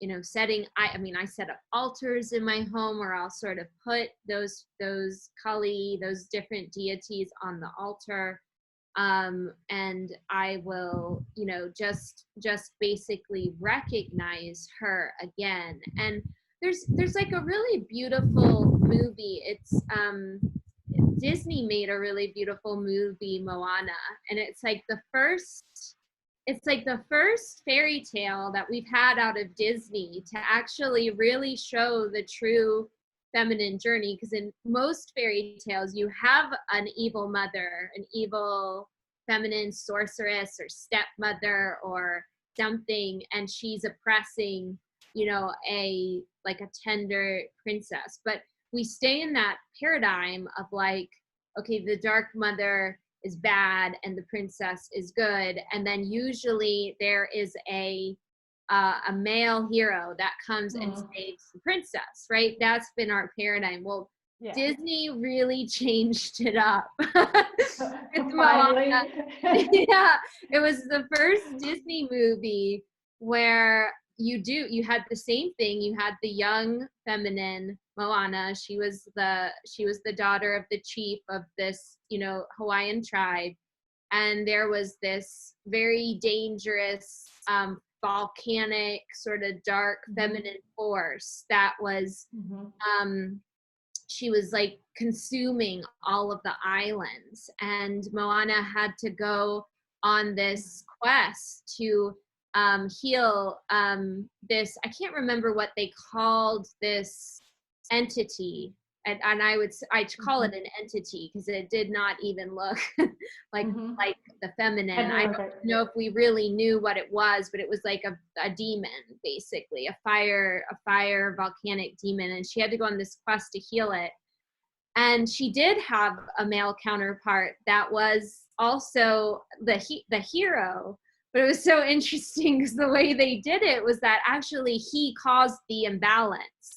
you know, setting, I set up altars in my home where I'll sort of put those Kali, those different deities on the altar. And I will, you know, just basically recognize her again. And there's like a really beautiful movie. It's Disney made a really beautiful movie, Moana, and it's like the first it's like the first fairy tale that we've had out of Disney to actually really show the true feminine journey. Because in most fairy tales, you have an evil mother, an evil feminine sorceress or stepmother or something, and she's oppressing, you know, a like a tender princess. But we stay in that paradigm of like, okay, the dark mother is bad and the princess is good, and then usually there is a male hero that comes and saves the princess, right? That's been our paradigm. Well, Yeah. Disney really changed it up with Finally. Moana. Yeah, it was the first Disney movie where you had the same thing. You had the young feminine Moana. She was the daughter of the chief of this, you know, Hawaiian tribe, and there was this very dangerous volcanic sort of dark feminine force that was she was like consuming all of the islands, and Moana had to go on this quest to heal this, I can't remember what they called this entity, and I'd call it an entity because it did not even look like like the feminine. I don't know if we really knew what it was, but it was like a demon, basically a fire volcanic demon, and she had to go on this quest to heal it. And she did have a male counterpart that was also the hero. But it was so interesting because the way they did it was that actually he caused the imbalance.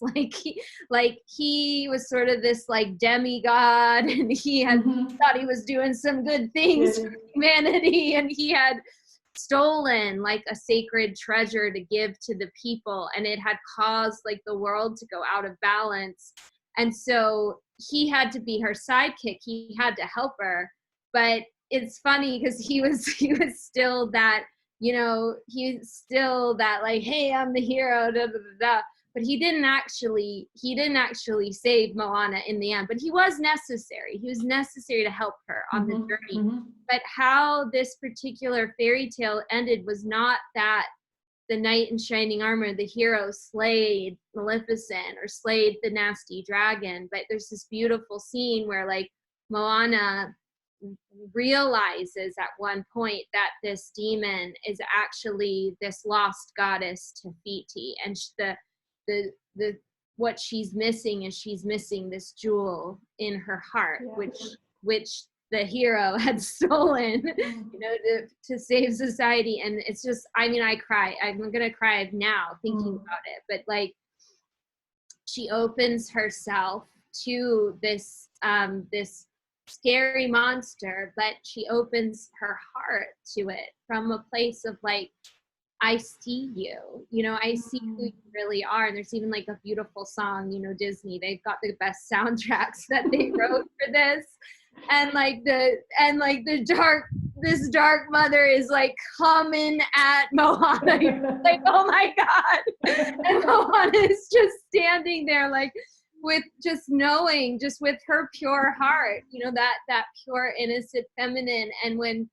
Like he was sort of this like demigod, and he had thought he was doing some good things for humanity, and he had stolen like a sacred treasure to give to the people, and it had caused like the world to go out of balance. And so he had to be her sidekick. He had to help her. But it's funny because he was still that, you know, he's still that like, hey, I'm the hero, da, da, da, da. But he didn't actually save Moana in the end, but he was necessary. He was necessary to help her on the journey. But how this particular fairy tale ended was not that the knight in shining armor, the hero, slayed Maleficent or slayed the nasty dragon. But there's this beautiful scene where like Moana realizes at one point that this demon is actually this lost goddess Tafiti, and the what she's missing is she's missing this jewel in her heart, which the hero had stolen, you know, to save society. And it's just, I mean, I cry. I'm gonna cry now thinking about it. But like, she opens herself to this this scary monster, but she opens her heart to it from a place of like, I see you, you know, I see who you really are. And there's even like a beautiful song, you know, Disney, they've got the best soundtracks that they wrote for this. And like this dark mother is like coming at Moana. You're like, oh my God. And Moana is just standing there like with just knowing, just with her pure heart, you know, that pure, innocent feminine. And when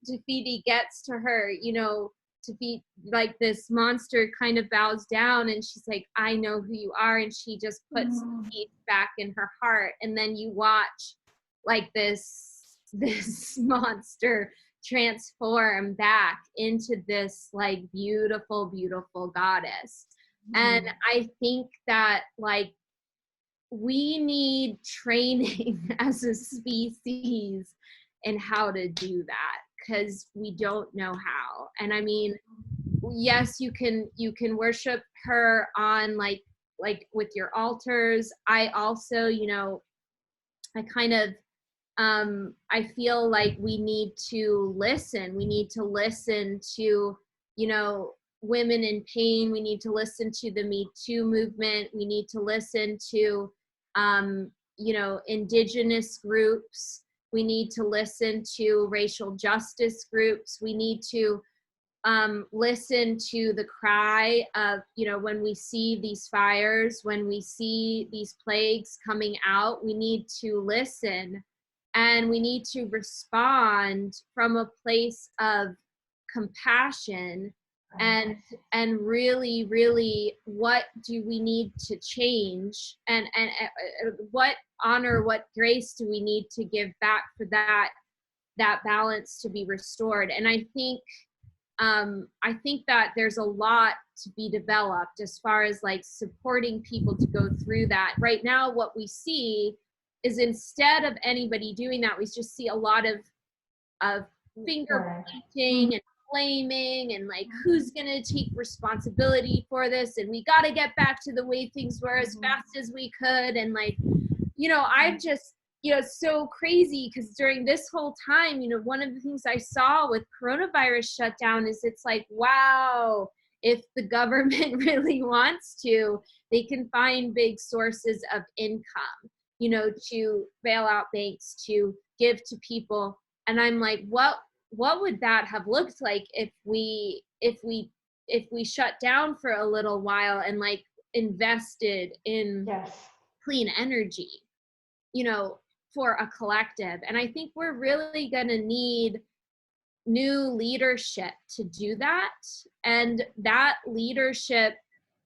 Tafiti gets to her, you know, to be like this monster kind of bows down and she's like, I know who you are. And she just puts peace back in her heart. And then you watch like this monster transform back into this like beautiful goddess. And I think that like we need training as a species in how to do that, because we don't know how. And I mean, yes, you can worship her on like with your altars. I also, you know, I kind of I feel like we need to listen. We need to listen to, you know, women in pain. We need to listen to the Me Too movement. We need to listen to, you know, indigenous groups. We need to listen to racial justice groups. We need to listen to the cry of, you know, when we see these fires, when we see these plagues coming out, we need to listen and we need to respond from a place of compassion and really what do we need to change, and what honor, what grace do we need to give back for that balance to be restored. And I think that there's a lot to be developed as far as like supporting people to go through that. Right now, what we see is, instead of anybody doing that, we just see a lot of finger pointing and blaming, and like, who's gonna take responsibility for this, and we got to get back to the way things were as fast as we could. And like, I've just, it's so crazy, because during this whole time, one of the things I saw with coronavirus shutdown is, it's like, wow, if the government really wants to, they can find big sources of income, to bail out banks, to give to people. And I'm like, what would that have looked like if we shut down for a little while and like invested in clean energy, for a collective? And I think we're really going to need new leadership to do that. And that leadership,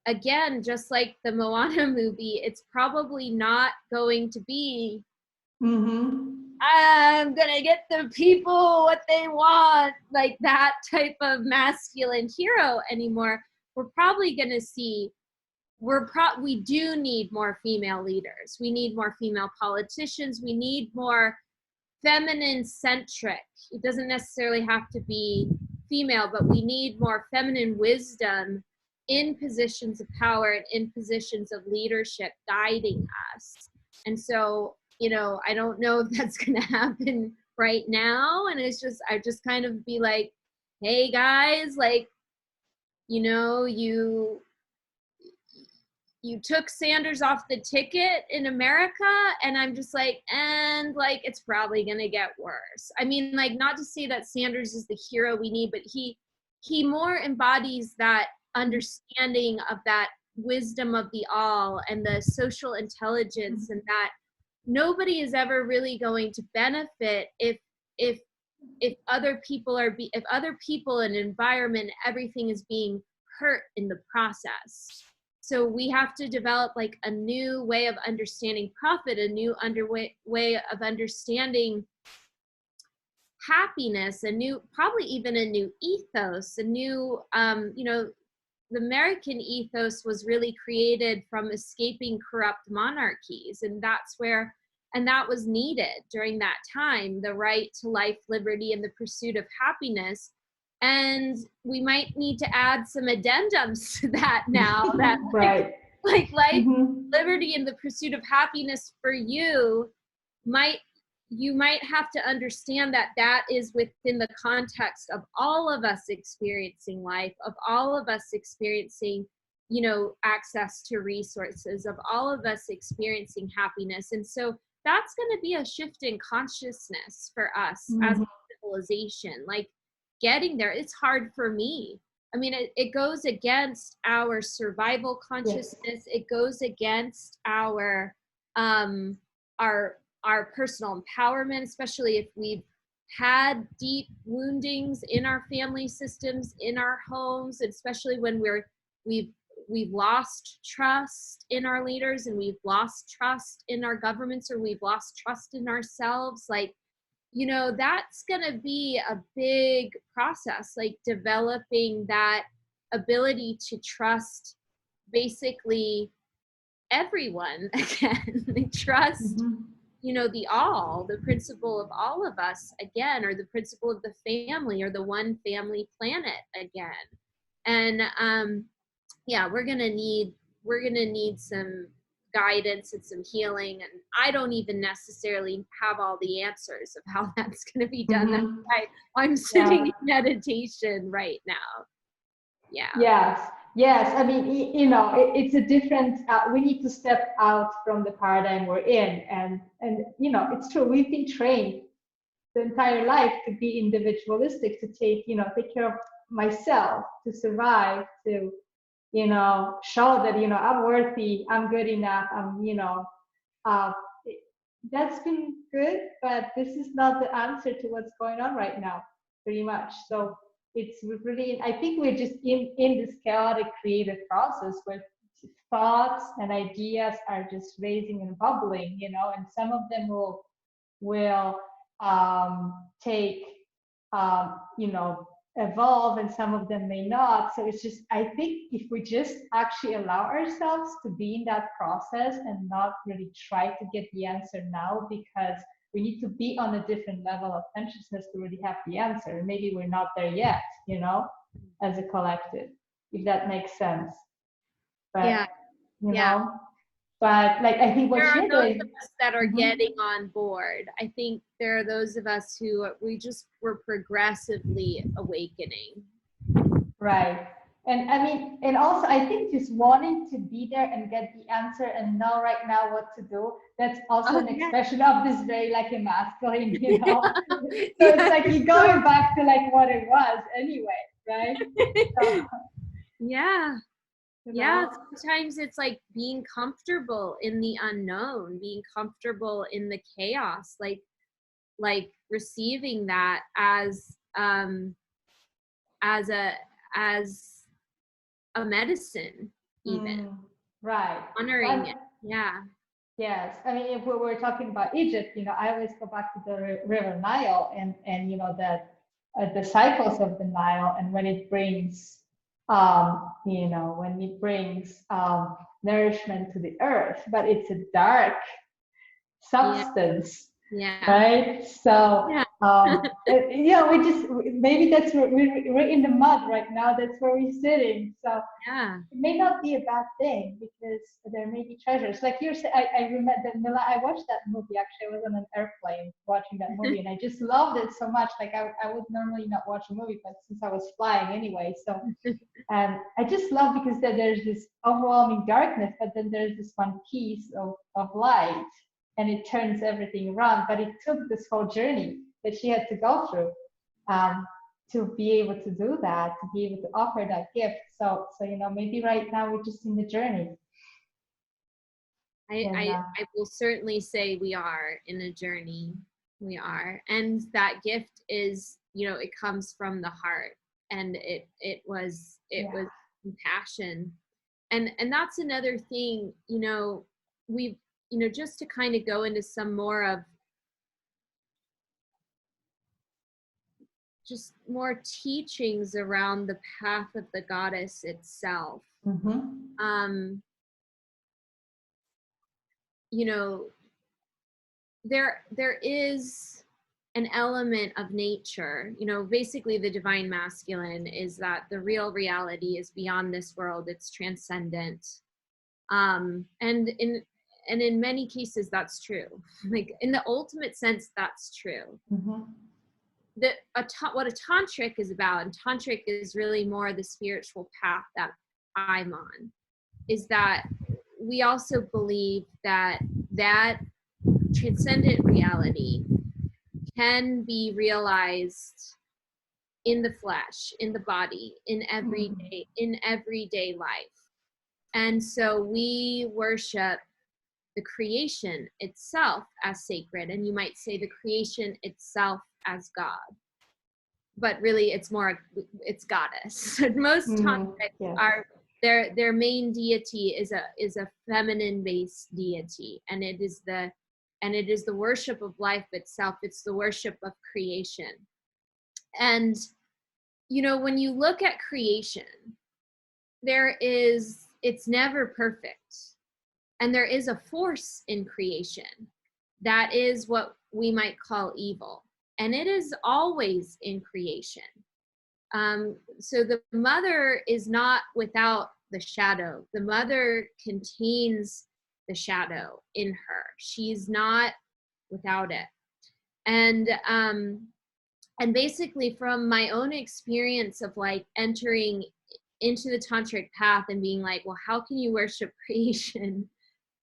again, just like the Moana movie, it's probably not going to be, I'm going to get the people what they want, like that type of masculine hero anymore. We're probably going to see, we do need more female leaders. We need more female politicians. We need more feminine centric. It doesn't necessarily have to be female, but we need more feminine wisdom in positions of power and in positions of leadership guiding us. And so, I don't know if that's going to happen right now. And I just kind of be like, hey guys, like, you took Sanders off the ticket in America, and I'm just like, and like, it's probably going to get worse. I mean, like, not to say that Sanders is the hero we need, but he more embodies that understanding of that wisdom of the all and the social intelligence, and that nobody is ever really going to benefit if other people and environment, everything is being hurt in the process. So we have to develop like a new way of understanding profit, a new way of understanding happiness, probably even a new ethos, a new, the American ethos was really created from escaping corrupt monarchies. And that was needed during that time, the right to life, liberty, and the pursuit of happiness. And we might need to add some addendums to that now, that right. like life, liberty, and the pursuit of happiness for you might have to understand that is within the context of all of us experiencing life, of all of us experiencing, access to resources, of all of us experiencing happiness. And so that's going to be a shift in consciousness for us as a civilization. Like, getting there, it's hard for me. I mean, it goes against our survival consciousness. Yes. It goes against our personal empowerment, especially if we've had deep woundings in our family systems, in our homes, especially when we've lost trust in our leaders, and we've lost trust in our governments, or we've lost trust in ourselves. Like, that's going to be a big process, like developing that ability to trust basically everyone again. Trust, the principle of all of us again, or the principle of the family, or the one family planet again. And we're going to need some guidance and some healing, and I don't even necessarily have all the answers of how that's going to be done. That's why I'm sitting in meditation right now. Yes. I mean, it's a different, we need to step out from the paradigm we're in, and it's true, we've been trained the entire life to be individualistic, to take care of myself, to survive, to show that, I'm worthy, I'm good enough, that's been good, but this is not the answer to what's going on right now, pretty much. So it's really, I think we're just in this chaotic creative process where thoughts and ideas are just raising and bubbling, you know, and some of them will take, you know, evolve, and some of them may not. So it's just, I think if we just actually allow ourselves to be in that process and not really try to get the answer now, because we need to be on a different level of consciousness to really have the answer. Maybe we're not there yet, you know, as a collective, if that makes sense. But, Yeah. you Yeah. know, but like, I think what There are you're those doing, of us that are getting on board. I think there are those of us who we're progressively awakening. right. And I mean, and also I think just wanting to be there and get the answer and know right now what to do, that's also an expression of this very like a masculine, you know. So it's like you're going back to like what it was anyway, right? So, Yeah. you Yeah, know? sometimes it's like being comfortable in the unknown, being comfortable in the chaos, like receiving that as a medicine, even Right. honoring it. Yeah. Yes, I mean, if we were talking about Egypt, you know, I always go back to the River Nile, and you know that the cycles of the Nile, and when it brings, you know, when it brings nourishment to the earth, but it's a dark substance, Yeah. right? So, Yeah. yeah, we just, maybe that's where we're in the mud right now. That's where we're sitting. So Yeah. it may not be a bad thing, because there may be treasures. Like you're saying, I remember that, Mila, I watched that movie. Actually, I was on an airplane watching that movie, and I just loved it so much. Like I would normally not watch a movie, but since I was flying anyway, so and I just love, because there's this overwhelming darkness, but then there's this one piece of light, and it turns everything around. But it took this whole journey that she had to go through. To be able to do that, to be able to offer that gift. So you know, maybe right now we're just in the journey. I will certainly say we are in a journey. We are. And that gift is, you know, it comes from the heart, and it was compassion. And that's another thing, you know, we've, you know, just to kind of go into some more of just more teachings around the path of the goddess itself. You know, there is an element of nature, you know, basically the divine masculine is that the real reality is beyond this world, it's transcendent. And in many cases that's true. Like in the ultimate sense, that's true. What a tantric is about, and tantric is really more the spiritual path that I'm on, is that we also believe that transcendent reality can be realized in the flesh, in the body, in everyday life. And so we worship the creation itself as sacred, and you might say the creation itself as God, but really it's goddess. Most tantrics are their main deity is a feminine based deity, and it is the worship of life itself. It's the worship of creation. And you know, when you look at creation, it's never perfect. And there is a force in creation that is what we might call evil. And it is always in creation. So the mother is not without the shadow. The mother contains the shadow in her. She's not without it. And basically from my own experience of like entering into the tantric path and being like, well, how can you worship creation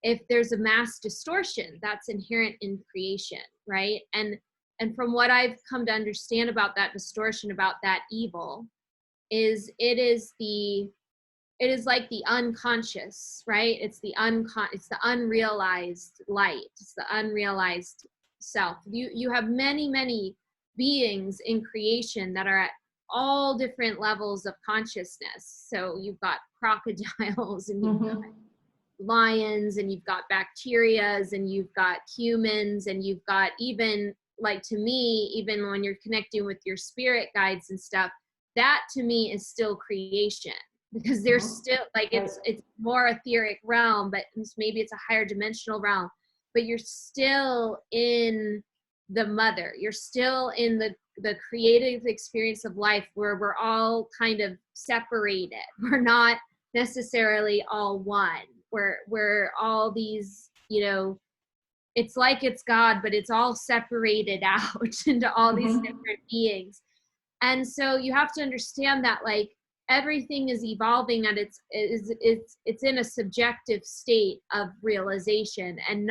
if there's a mass distortion that's inherent in creation, right? And from what I've come to understand about that distortion, about that evil, is it is like the unconscious, right? It's the unrealized light. It's the unrealized self. You have many beings in creation that are all different levels of consciousness. So you've got crocodiles, and you've got lions, and you've got bacterias, and you've got humans, and you've got, even like, to me, even when you're connecting with your spirit guides and stuff, that to me is still creation, because there's still, like, it's more etheric realm, but maybe it's a higher dimensional realm, but you're still in the mother, you're still in the creative experience of life, where we're all kind of separated. We're not necessarily all one. We're all these, you know, it's like it's God, but it's all separated out into all these different beings. And so you have to understand that, like, everything is evolving, and it's in a subjective state of realization, and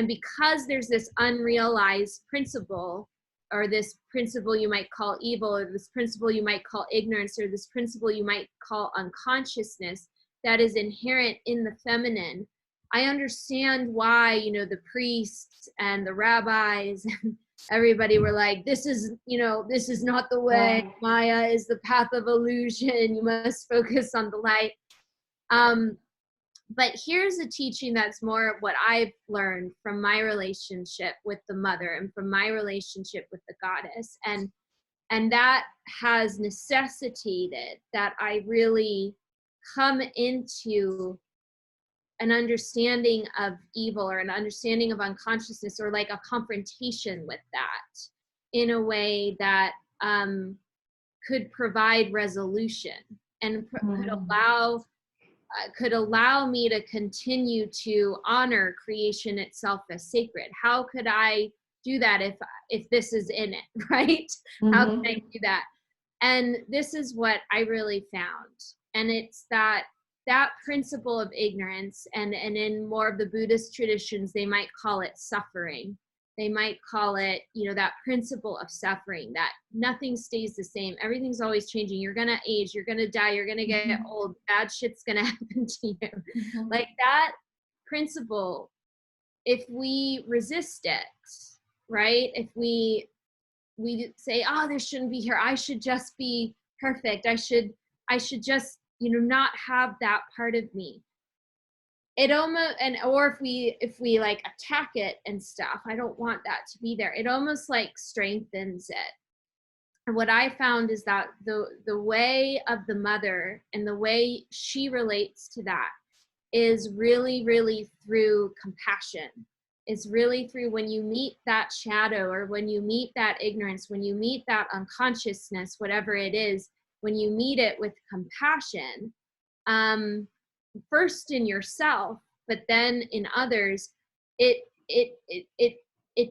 because there's this unrealized principle, or this principle you might call evil, or this principle you might call ignorance, or this principle you might call unconsciousness, that is inherent in the feminine. I understand why, you know, the priests and the rabbis and everybody were like, this is, you know, this is not the way. Maya is the path of illusion. You must focus on the light. But here's a teaching that's more of what I've learned from my relationship with the mother, and from my relationship with the goddess. And that has necessitated that I really come into an understanding of evil, or an understanding of unconsciousness, or like a confrontation with that, in a way that could provide resolution, and could allow me to continue to honor creation itself as sacred. How could I do that if this is in it, right? How can I do that? And this is what I really found. And it's that principle of ignorance, and in more of the Buddhist traditions, they might call it suffering. They might call it, you know, that principle of suffering, that nothing stays the same. Everything's always changing. You're going to age, you're going to die, you're going to get old, bad shit's going to happen to you. Like that principle, if we resist it, right? If we say, oh, this shouldn't be here, I should just be perfect, I should just, you know, not have that part of me. It almost, or if we like attack it and stuff, I don't want that to be there. It almost like strengthens it. And what I found is that the way of the mother, and the way she relates to that, is really, really through compassion. It's really through, when you meet that shadow, or when you meet that ignorance, when you meet that unconsciousness, whatever it is, when you meet it with compassion, first in yourself, but then in others, it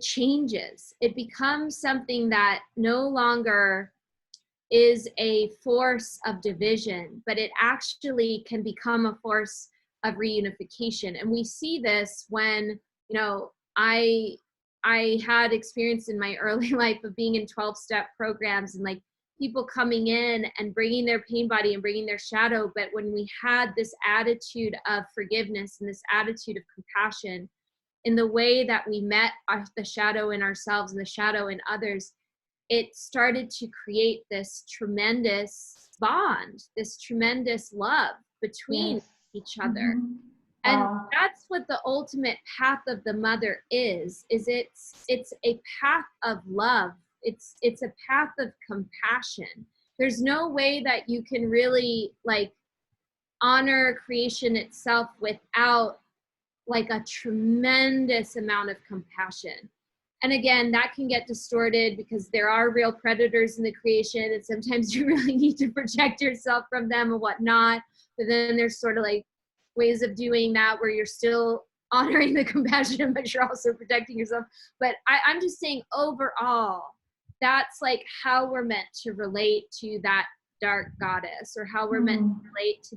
changes. It becomes something that no longer is a force of division, but it actually can become a force of reunification. And we see this when, you know, I had experience in my early life of being in 12-step programs, and like people coming in and bringing their pain body and bringing their shadow. But when we had this attitude of forgiveness and this attitude of compassion, in the way that we met the shadow in ourselves and the shadow in others, it started to create this tremendous bond, this tremendous love between each other. And that's what the ultimate path of the mother is it's a path of love. It's a path of compassion. There's no way that you can really like honor creation itself without like a tremendous amount of compassion. And again, that can get distorted because there are real predators in the creation, and sometimes you really need to protect yourself from them and whatnot. But then there's sort of like ways of doing that where you're still honoring the compassion, but you're also protecting yourself. But I'm just saying overall, that's like how we're meant to relate to that dark goddess, or how we're meant to relate to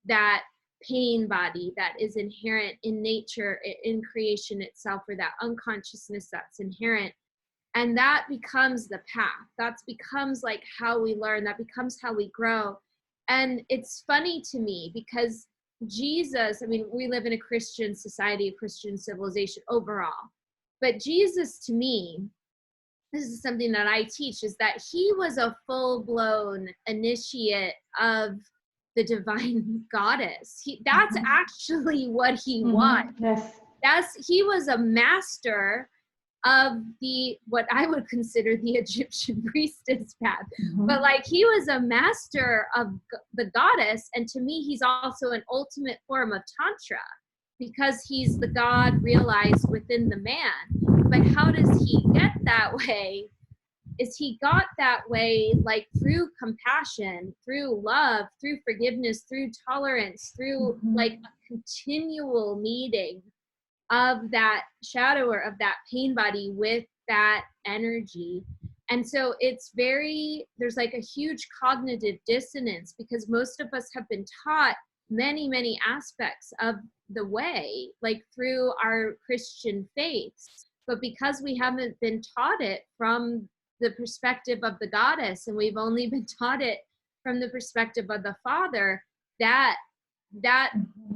that pain body that is inherent in nature, in creation itself, or that unconsciousness that's inherent. And that becomes the path. That becomes like how we learn. That becomes how we grow. And it's funny to me because Jesus, I mean, we live in a Christian society, a Christian civilization overall, but Jesus to me this is something that I teach, is that he was a full-blown initiate of the divine goddess. That's actually what he was. Yes. He was a master of what I would consider the Egyptian priestess path. But like, he was a master of the goddess, and to me he's also an ultimate form of tantra, because he's the God realized within the man. But how does he get that way? Is he got that way like through compassion, through love, through forgiveness, through tolerance, through like a continual meeting of that shadow or of that pain body with that energy. And so there's like a huge cognitive dissonance, because most of us have been taught many, many aspects of the way, like through our Christian faiths. But because we haven't been taught it from the perspective of the goddess, and we've only been taught it from the perspective of the Father, that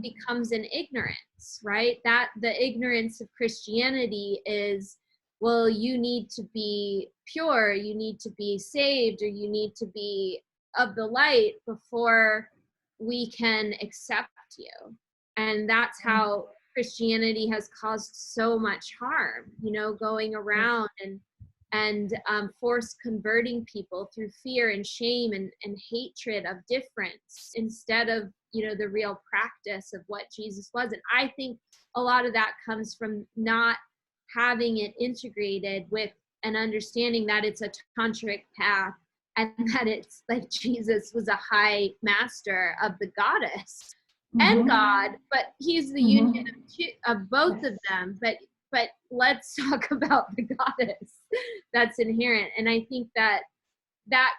becomes an ignorance, right? That the ignorance of Christianity is, well, you need to be pure, you need to be saved, or you need to be of the light before we can accept you. And that's how Christianity has caused so much harm, going around and force converting people through fear and shame and hatred of difference, instead of the real practice of what Jesus was. And I think a lot of that comes from not having it integrated with an understanding that it's a tantric path, and that it's like Jesus was a high master of the goddess and God, but he's the union of both of them. But let's talk about the goddess that's inherent. And I think that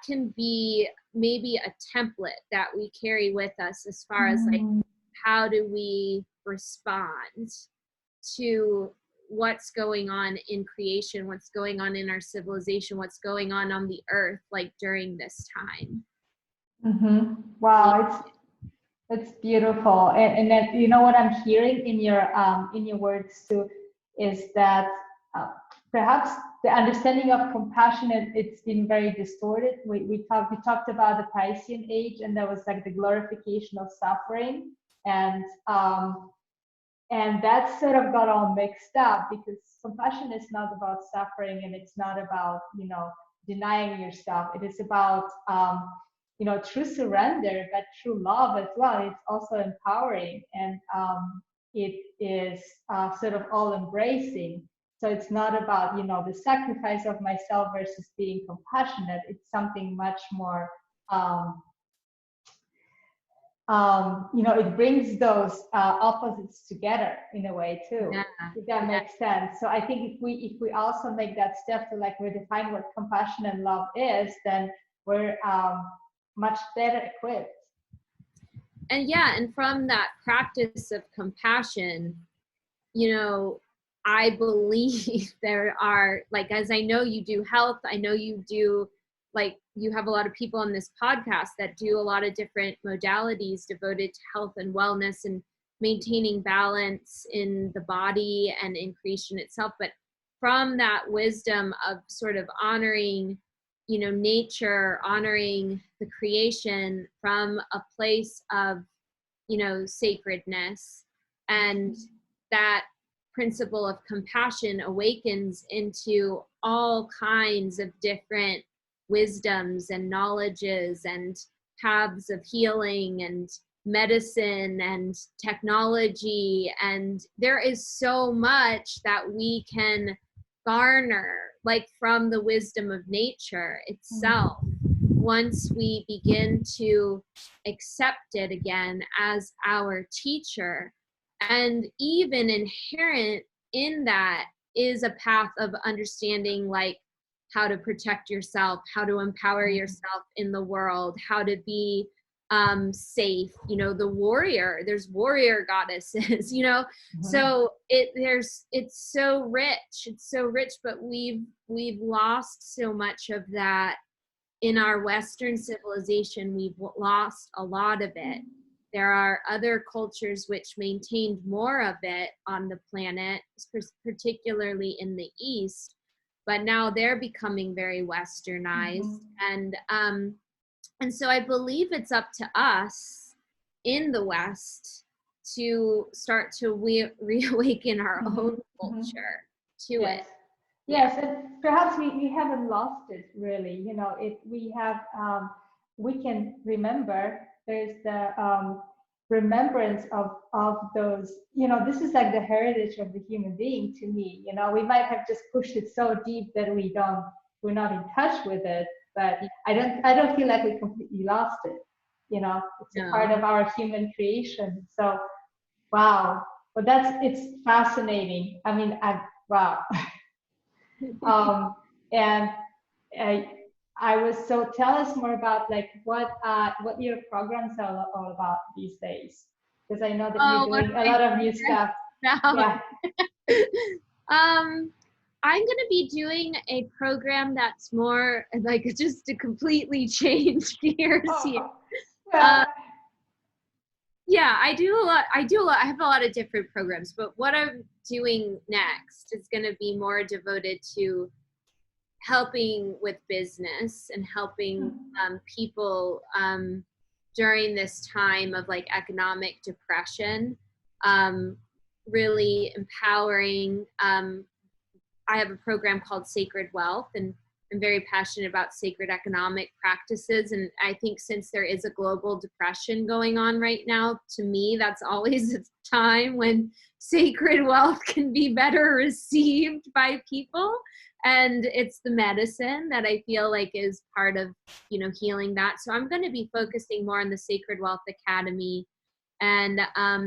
can be maybe a template that we carry with us, as far as like, how do we respond to what's going on in creation, what's going on in our civilization, what's going on the earth, like during this time. Wow, it's beautiful. And then, what I'm hearing in your words too is that perhaps the understanding of compassion, it's been very distorted. We talked about the Piscean age, and there was like the glorification of suffering, and that sort of got all mixed up, because compassion is not about suffering, and it's not about denying yourself. It is about true surrender, but true love as well. It's also empowering, and it is sort of all embracing. So it's not about the sacrifice of myself versus being compassionate. It's something much more it brings those opposites together in a way too. Yeah. If that makes sense. So I think if we also make that step to like redefine what compassion and love is, then we're much better equipped. And from that practice of compassion, I believe there are, like, as I know you do health, I know you do, like, you have a lot of people on this podcast that do a lot of different modalities devoted to health and wellness and maintaining balance in the body and in creation itself. But from that wisdom of sort of honoring, nature, honoring the creation from a place of, sacredness, and that principle of compassion awakens into all kinds of different wisdoms and knowledges and paths of healing and medicine and technology. And there is so much that we can garner, like, from the wisdom of nature itself, once we begin to accept it again as our teacher. And even inherent in that is a path of understanding, like, how to protect yourself, how to empower yourself in the world, how to be safe, the warrior, there's warrior goddesses, so it's so rich, but we've lost so much of that in our Western civilization. We've lost a lot of it. There are other cultures which maintained more of it on the planet, particularly in the East. but now they're becoming very westernized. And so I believe it's up to us in the West to start to reawaken our own culture to it. Yes, and perhaps we haven't lost it really. You know, we have we can remember. There's the remembrance of those. You know, this is like the heritage of the human being to me. You know, we might have just pushed it so deep that we're not in touch with it. But I don't feel like we completely lost it. You know, it's a part of our human creation. So, wow. But it's fascinating. I mean, wow. And I was so tell us more about like what your programs are all about these days, because I know that you're doing a lot of new stuff. Yeah. I'm going to be doing a program that's more like just to completely change gears here. Yeah, I do a lot. I have a lot of different programs, but what I'm doing next is going to be more devoted to helping with business and helping people during this time of like economic depression, really empowering. I have a program called Sacred Wealth, and I'm very passionate about sacred economic practices. And I think since there is a global depression going on right now, to me, that's always a time when sacred wealth can be better received by people. And it's the medicine that I feel like is part of, you know, healing that. So I'm going to be focusing more on the Sacred Wealth Academy. And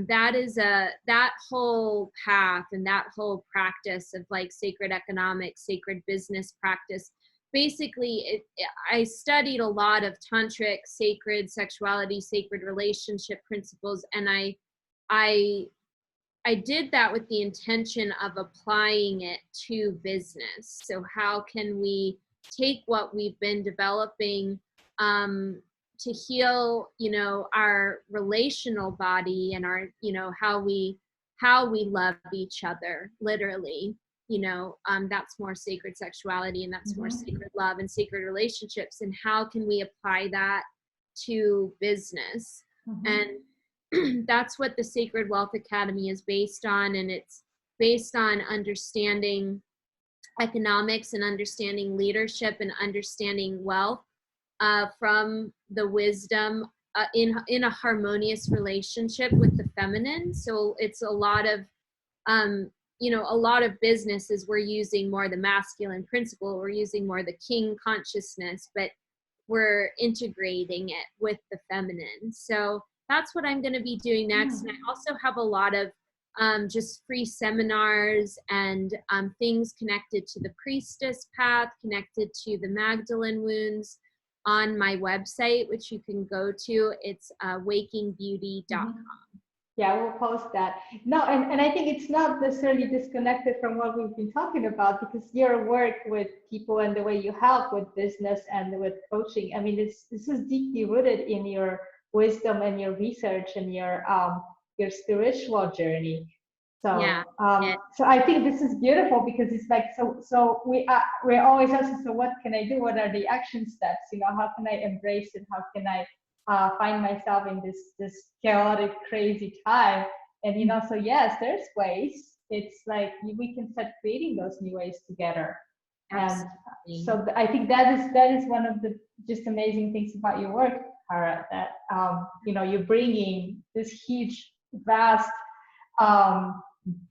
that is that whole path and that whole practice of like sacred economics, sacred business practice. Basically, I studied a lot of tantric, sacred sexuality, sacred relationship principles, and I did that with the intention of applying it to business. So how can we take what we've been developing to heal, you know, our relational body and our, you know, how we love each other, literally, you know, that's more sacred sexuality, and that's more sacred love and sacred relationships. And how can we apply that to business? And that's what the Sacred Wealth Academy is based on. And it's based on understanding economics and understanding leadership and understanding wealth from the wisdom in a harmonious relationship with the feminine. So it's a lot of, you know, a lot of businesses, we're using more the masculine principle, we're using more the king consciousness, but we're integrating it with the feminine. So that's what I'm going to be doing next. And I also have a lot of just free seminars and things connected to the priestess path, connected to the Magdalene wounds on my website, which you can go to. It's wakingbeauty.com. Yeah, we'll post that. No, and I think it's not necessarily disconnected from what we've been talking about, because your work with people and the way you help with business and with coaching, I mean, this is deeply rooted in your wisdom and your research and your spiritual journey. So yeah. So I think this is beautiful, because it's like so we're always asking, so what can I do? What are the action steps? You know, how can I embrace it? How can I find myself in this chaotic, crazy time? And you know, so yes, there's ways. It's like we can start creating those new ways together. Absolutely. And so I think that is one of the just amazing things about your work, Akara, that you know, you're bringing this huge, vast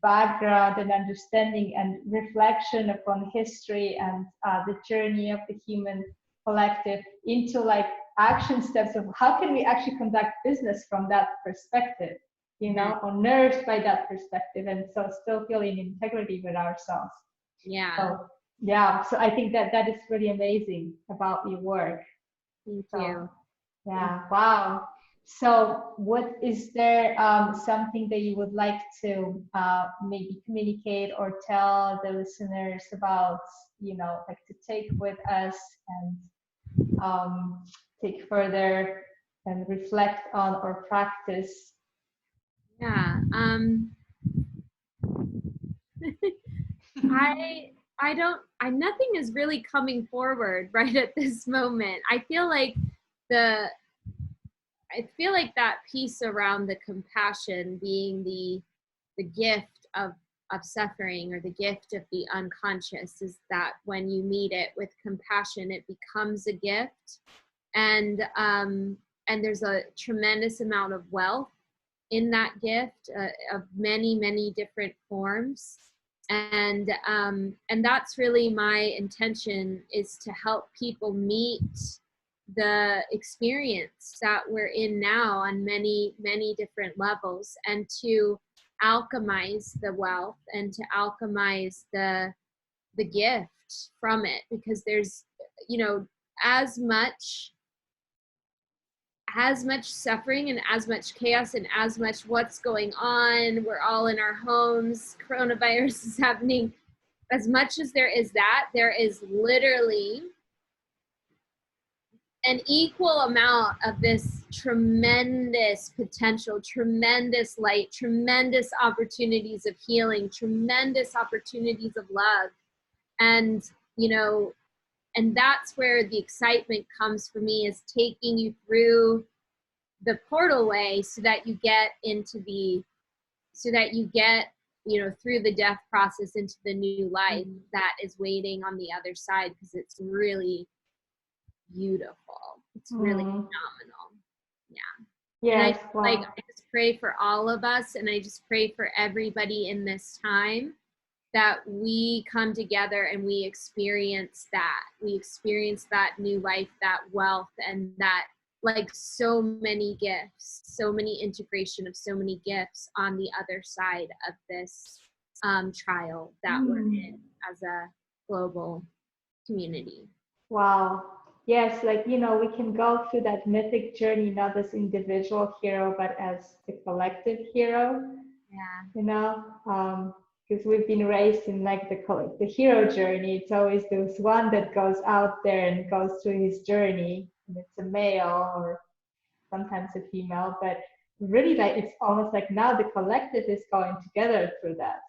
background and understanding and reflection upon history and the journey of the human collective into like action steps of how can we actually conduct business from that perspective, you know, or nourished by that perspective, and so still feeling integrity with ourselves. Yeah. So yeah, so I think that is really amazing about your work. Thank you. Yeah, wow. So what is there something that you would like to maybe communicate or tell the listeners about, you know, like to take with us and take further and reflect on or practice? Yeah. nothing is really coming forward right at this moment. I feel like that piece around the compassion being the gift of suffering, or the gift of the unconscious, is that when you meet it with compassion, it becomes a gift. And there's a tremendous amount of wealth in that gift, of many, many different forms. And that's really my intention, is to help people meet the experience that we're in now on many, many different levels, and to alchemize the wealth, and to alchemize the gift from it, because there's, as much suffering and as much chaos and as much what's going on. We're all in our homes, coronavirus is happening. As much as there is that, there is literally an equal amount of this tremendous potential, tremendous light, tremendous opportunities of healing, tremendous opportunities of love. And, and that's where the excitement comes for me, is taking you through the portal way, so that you get through the death process into the new life that is waiting on the other side, because it's really beautiful. It's really phenomenal. Yeah. Yes. And I just pray for all of us, and I just pray for everybody in this time, that we come together and we experience that. We experience that new life, that wealth, and that, like, so many gifts, so many integration of so many gifts on the other side of this trial that we're in as a global community. Wow. Yes, we can go through that mythic journey, not as individual hero, but as the collective hero. Yeah. Because we've been raised in the hero journey. It's always this one that goes out there and goes through his journey, and it's a male or sometimes a female, but really, it's almost like now the collective is going together through that.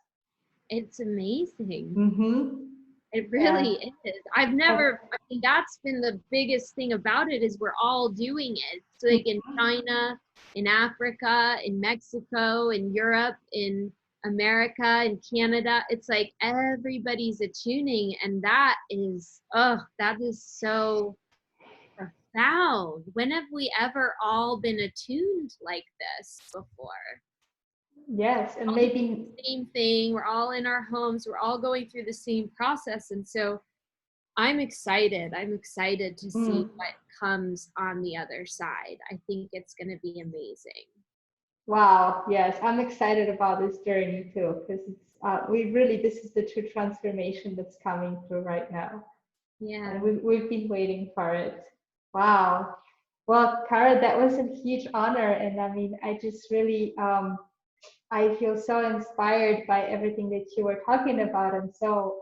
It's amazing. Mm-hmm. It really is. I mean, that's been the biggest thing about it, is we're all doing it. So like in China, in Africa, in Mexico, in Europe, in America, in Canada, it's like everybody's attuning, and that is so profound. When have we ever all been attuned like this before? Yes, and maybe the same thing. We're all in our homes. We're all going through the same process, and so I'm excited. I'm excited to see what comes on the other side. I think it's going to be amazing. Wow. Yes, I'm excited about this journey too, because it's this is the true transformation that's coming through right now. Yeah. And we've been waiting for it. Wow. Well, Kara, that was a huge honor, and I mean, I just really I feel so inspired by everything that you were talking about, and so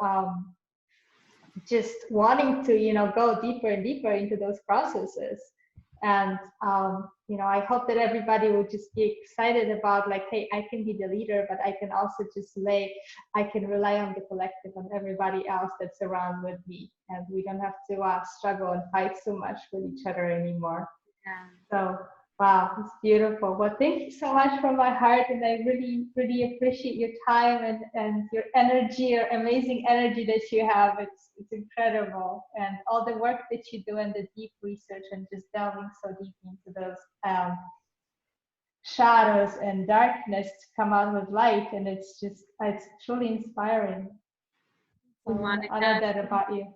just wanting to go deeper and deeper into those processes. And I hope that everybody would just be excited about, like, hey, I can be the leader, but I can also I can rely on the collective, on everybody else that's around with me, and we don't have to struggle and fight so much with each other anymore. Yeah. So wow, it's beautiful. Well, thank you so much from my heart, and I really, really appreciate your time and your energy, your amazing energy that you have. It's incredible, and all the work that you do, and the deep research, and just delving so deep into those shadows and darkness to come out with light, and it's truly inspiring. So I honor that about you.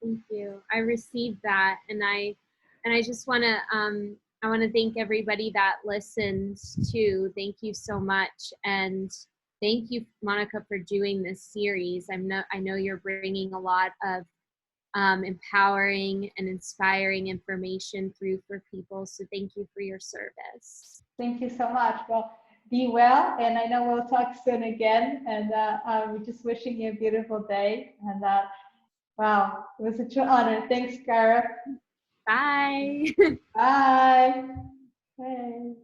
Thank you. I received that, and I just want to thank everybody that listened too. Thank you so much, and thank you, Monica, for doing this series. I know you're bringing a lot of empowering and inspiring information through for people. So thank you for your service. Thank you so much. Well, be well, and I know we'll talk soon again. And we're just wishing you a beautiful day. And wow, it was a true honor. Thanks, Kara. Bye. Bye. Bye.